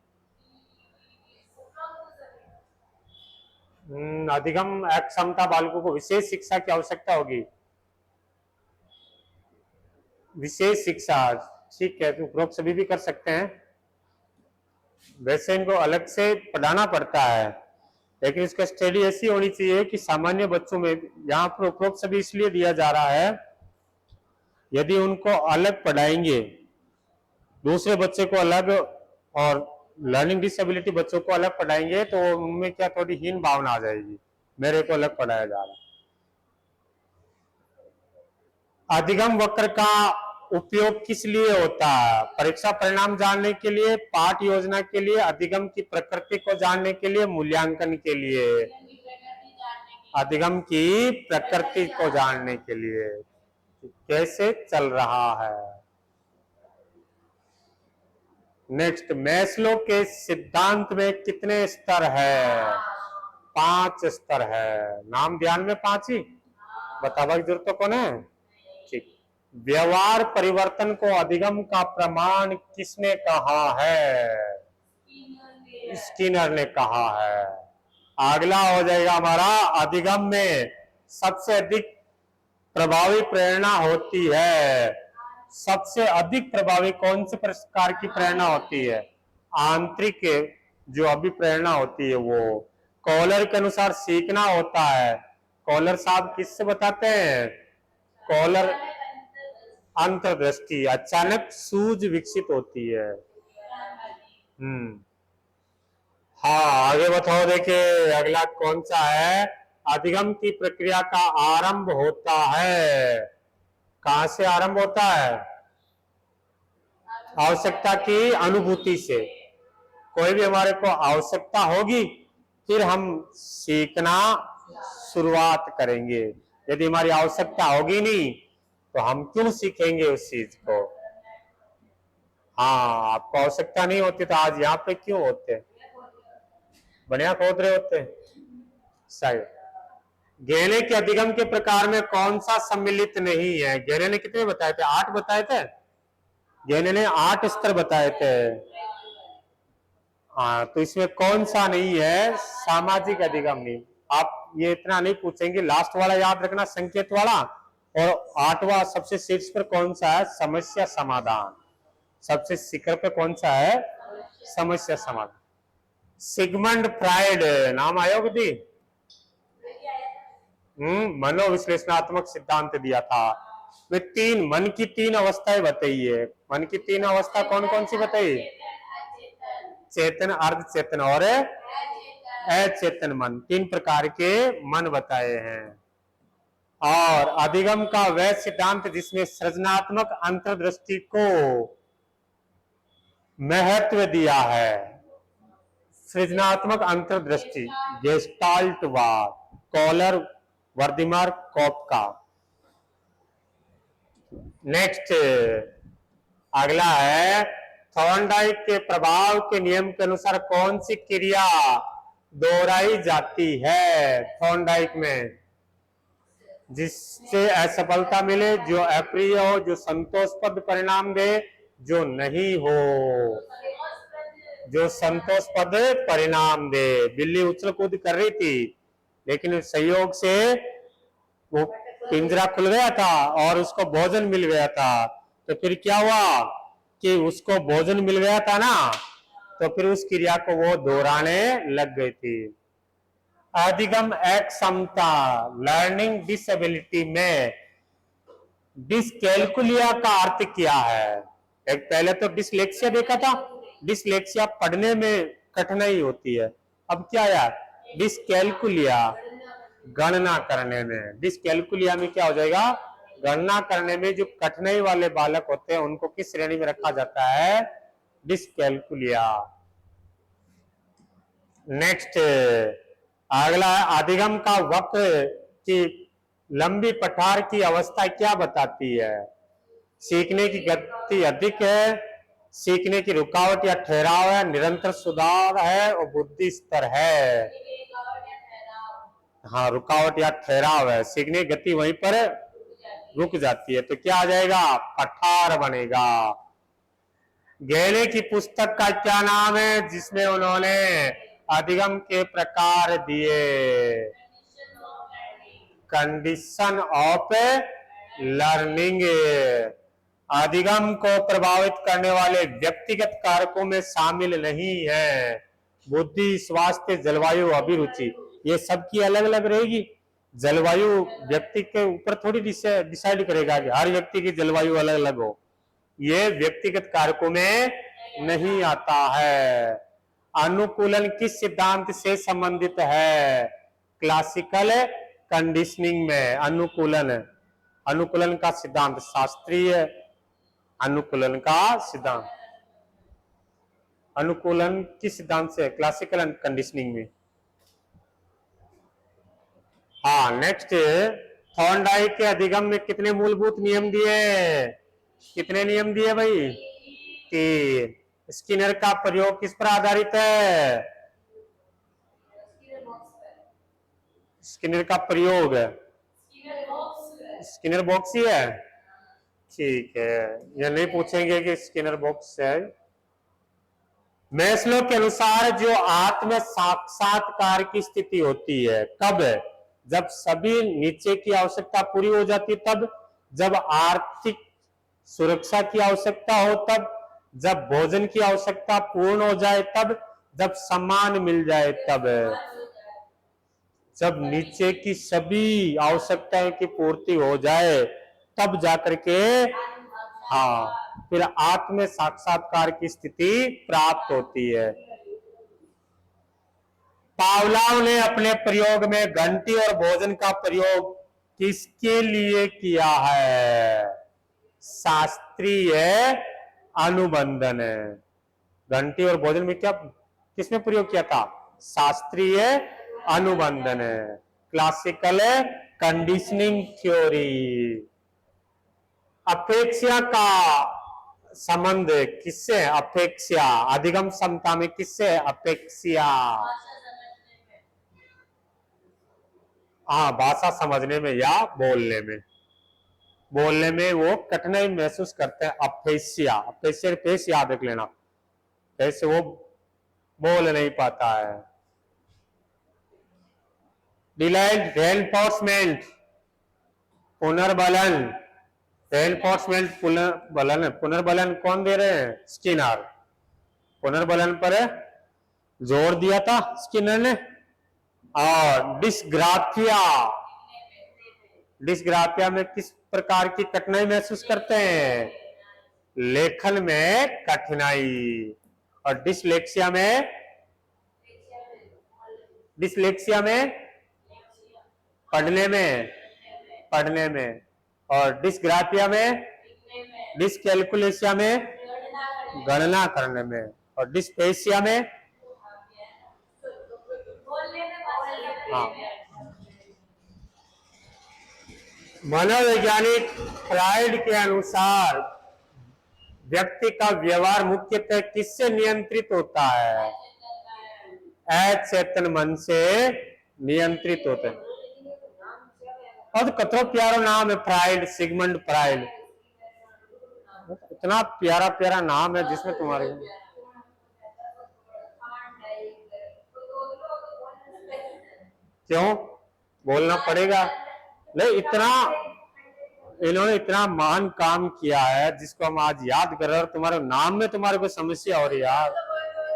अधिगम अक्षमता, बालकों को विशेष शिक्षा की आवश्यकता होगी। विशेष शिक्षा, ठीक है, तो उपरोक्त सभी भी कर सकते हैं। वैसे इनको अलग से पढ़ाना पड़ता है, लेकिन इसका स्टडी ऐसी होनी चाहिए कि सामान्य बच्चों में, यहाँ पर उपरोक्त सभी इसलिए दिया जा रहा है, यदि उनको अलग पढ़ाएंगे, दूसरे बच्चे को अलग और लर्निंग डिसेबिलिटी बच्चों को अलग पढ़ाएंगे तो उनमें क्या थोड़ी हीन भावना आ जाएगी, मेरे को अलग पढ़ाया जा रहा है। अधिगम वक्र का उपयोग किस लिए होता है? परीक्षा परिणाम जानने के लिए, पाठ योजना के लिए, अधिगम की प्रकृति को जानने के लिए, मूल्यांकन के लिए। अधिगम की प्रकृति को जानने के लिए, कैसे चल रहा है। नेक्स्ट, मैस्लो के सिद्धांत में कितने स्तर है? 5 स्तर है। नाम ध्यान में 5 ही बतावा की जरूरत तो कौन है? ठीक। व्यवहार परिवर्तन को अधिगम का प्रमाण किसने कहा है? स्किनर ने कहा है। अगला हो जाएगा हमारा, अधिगम में सबसे अधिक प्रभावी प्रेरणा होती है। सबसे अधिक प्रभावी कौन से प्रकार की प्रेरणा होती है? आंतरिक जो अभिप्रेरणा होती है वो। कॉलर के अनुसार सीखना होता है। कॉलर साहब किससे बताते हैं? कॉलर अंतर्दृष्टि, अचानक सूझ विकसित होती है। हाँ, आगे बताओ। देखिए अगला कौन सा है? अधिगम की प्रक्रिया का आरंभ होता है। कहां से आरंभ होता है? आवश्यकता की अनुभूति से। कोई भी हमारे को आवश्यकता होगी फिर हम सीखना शुरुआत करेंगे। यदि हमारी आवश्यकता होगी नहीं तो हम क्यों सीखेंगे उस चीज को? हाँ, आपको आवश्यकता नहीं होती तो आज यहाँ पे क्यों होते? बढ़िया खोद रहे होते। सही। गहने के अधिगम के प्रकार में कौन सा सम्मिलित नहीं है? गहने ने कितने बताए थे? 8 बताए थे। गहने ने 8 स्तर बताए थे। हाँ, तो इसमें कौन सा नहीं है? सामाजिक अधिगम नहीं। आप ये इतना नहीं पूछेंगे, लास्ट वाला याद रखना, संकेत वाला। और 8वां सबसे शीर्ष पर कौन सा है? समस्या समाधान। सबसे शिखर पे कौन सा है? समस्या समाधान। सिगमंड फ्राइड, नाम आयोग दी। मनोविश्लेषणात्मक सिद्धांत दिया था। वे तीन मन की तीन अवस्थाएं बताइए। मन की तीन अवस्था कौन कौन सी बताई? चेतन, अर्ध चेतन और अचेतन मन, तीन प्रकार के मन बताए हैं। और अधिगम का वह सिद्धांत जिसमें सृजनात्मक अंतर्दृष्टि को महत्व दिया है। सृजनात्मक अंतर्दृष्टि, गेस्टाल्टवाद, कॉलर, वर्दिमर, कॉपका। नेक्स्ट अगला है, थॉर्नडाइक के प्रभाव के नियम के अनुसार कौन सी क्रिया दोहराई जाती है थॉर्नडाइक में, जिससे असफलता मिले, जो अप्रिय हो, जो संतोषप्रद परिणाम दे, जो नहीं हो, जो संतोषप्रद परिणाम दे। बिल्ली उछल कूद कर रही थी, लेकिन संयोग से वो पिंजरा खुल गया था और उसको भोजन मिल गया था। तो फिर क्या हुआ कि उसको भोजन मिल गया था ना, तो फिर उस क्रिया को वो दोहराने लग गई थी। अधिगम अक्षमता, लर्निंग डिसेबिलिटी में डिसकैलकुलिया का अर्थ क्या है? एक पहले तो डिसलेक्सिया देखा था, डिसलेक्सिया पढ़ने में कठिनाई होती है। अब क्या यार, डिसकैलकुलिया, गणना करने में। डिसकैलकुलिया में क्या हो जाएगा? गणना करने में जो कठिनाई वाले बालक होते हैं उनको किस श्रेणी में रखा जाता है? डिसकैलकुलिया। नेक्स्ट अगला, अधिगम का वक्र की लंबी पठार की अवस्था क्या बताती है? सीखने की गति अधिक है, सीखने की रुकावट या ठहराव है, निरंतर सुधार है और बुद्धि स्तर है। हाँ, रुकावट या ठहराव है, सीखने की गति वहीं पर रुक जाती है, तो क्या आ जाएगा? पठार बनेगा। गहले की पुस्तक का क्या नाम है जिसमें उन्होंने अधिगम के प्रकार दिए? Condition of learning. अधिगम को प्रभावित करने वाले व्यक्तिगत कारकों में शामिल नहीं है। बुद्धि, स्वास्थ्य, जलवायु, अभिरुचि, ये सबकी अलग अलग रहेगी। जलवायु व्यक्ति के ऊपर थोड़ी डिसाइड करेगा कि हर व्यक्ति की जलवायु अलग अलग हो, ये व्यक्तिगत कारकों में नहीं आता है। अनुकूलन किस सिद्धांत से संबंधित है? क्लासिकल कंडीशनिंग में अनुकूलन, अनुकूलन का सिद्धांत शास्त्रीय अनुकूलन का सिद्धांत, अनुकूलन किस सिद्धांत से? क्लासिकल कंडीशनिंग में। हाँ, नेक्स्ट, थॉर्नडाइक के अधिगम में कितने मूलभूत नियम दिए? कितने नियम दिए भाई? 3। स्किनर का प्रयोग किस पर आधारित है? स्किनर का प्रयोग स्किनर बॉक्स ही है, ठीक है, ये नहीं पूछेंगे कि स्किनर बॉक्स है। मैस्लो के अनुसार जो आत्म साक्षात्कार की स्थिति होती है कब? जब सभी नीचे की आवश्यकता पूरी हो जाती, तब जब आर्थिक सुरक्षा की आवश्यकता हो, तब जब भोजन की आवश्यकता पूर्ण हो जाए, तब जब सम्मान मिल जाए, तब जब नीचे की सभी आवश्यकताओं की पूर्ति हो जाए तब जाकर के हाँ फिर आत्म साक्षात्कार की स्थिति प्राप्त होती है। पावलोव ने अपने प्रयोग में घंटी और भोजन का प्रयोग किसके लिए किया है? शास्त्रीय अनुबंधन। घंटी और भोजन में क्या किसमें प्रयोग किया था? शास्त्रीय अनुबंधन, क्लासिकल कंडीशनिंग थ्योरी। अपेक्षा का संबंध किससे? अपेक्षा अधिगम क्षमता में किससे? अपेक्षा। हाँ, भाषा समझने में या बोलने में, बोलने में वो कठिनाई महसूस करते हैं। अपेक्षा, अपेक्षा पेश याद रख लेना, कैसे वो बोल नहीं पाता है। डिलाइट रेनफोर्समेंट, पुनर्बलन। रेनफोर्समेंट पुनर्बलन, पुनर्बलन कौन दे रहे हैं? स्किनर। पुनर्बलन पर जोर दिया था स्किनर ने। और डिस्ग्राफिया, डिस्ग्राफिया में किस प्रकार की कठिनाई महसूस करते हैं? लेखन में कठिनाई। और डिसलेक्सिया में पढ़ने में। और डिस्ग्राफिया में, डिसकैलकुलेशिया में गणना करने में। और डिस्पेसिया में, हाँ। मनोवैज्ञानिक फ्राइड के अनुसार व्यक्ति का व्यवहार मुख्यतः किससे नियंत्रित होता है? अचेतन मन से नियंत्रित होते हैं। और कतरो प्यारा नाम है फ्राइड, सिगमंड फ्राइड। इतना प्यारा प्यारा नाम है जिसमें तुम्हारे क्यों बोलना पड़ेगा? नहीं, इन्होंने इतना महान काम किया है जिसको हम आज याद कर रहे हैं। और तुम्हारे नाम में तुम्हारे को समस्या हो रही है यार।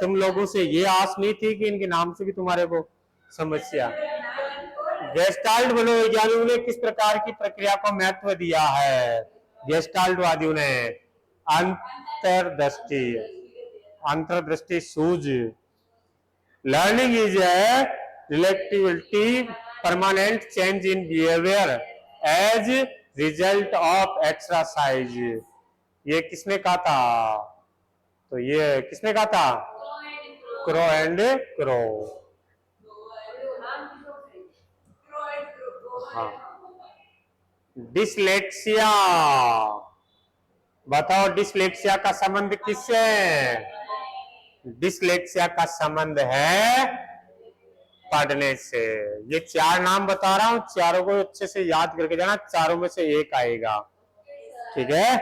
तुम लोगों से ये आस नहीं थी कि इनके नाम से भी तुम्हारे को समस्या। गेस्टाल्ट मनोवैज्ञानिकों ने किस प्रकार की प्रक्रिया को महत्व दिया है? गेस्टाल्ट वादियों ने अंतर्दृष्टि सूझ। Learning is a relativity permanent change in behaviour as result of exercise. ये किसने कहा था? तो ये किसने कहा था? Crow and Crow. हाँ। डिसलेक्सिया, बताओ डिसलेक्सिया का संबंध किससे है? डिसलेक्सिया का संबंध है पढ़ने से। ये 4 नाम बता रहा हूं, चारों को अच्छे से याद करके जाना, चारों में से एक आएगा। ठीक है?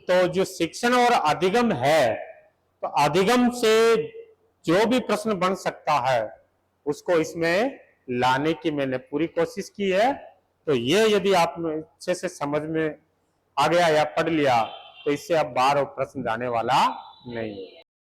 तो जो शिक्षण और अधिगम है, तो अधिगम से जो भी प्रश्न बन सकता है उसको इसमें लाने की मैंने पूरी कोशिश की है। तो ये यदि आप अच्छे से समझ में आ गया या पढ़ लिया तो इससे अब बार और प्रश्न जाने वाला नहीं है।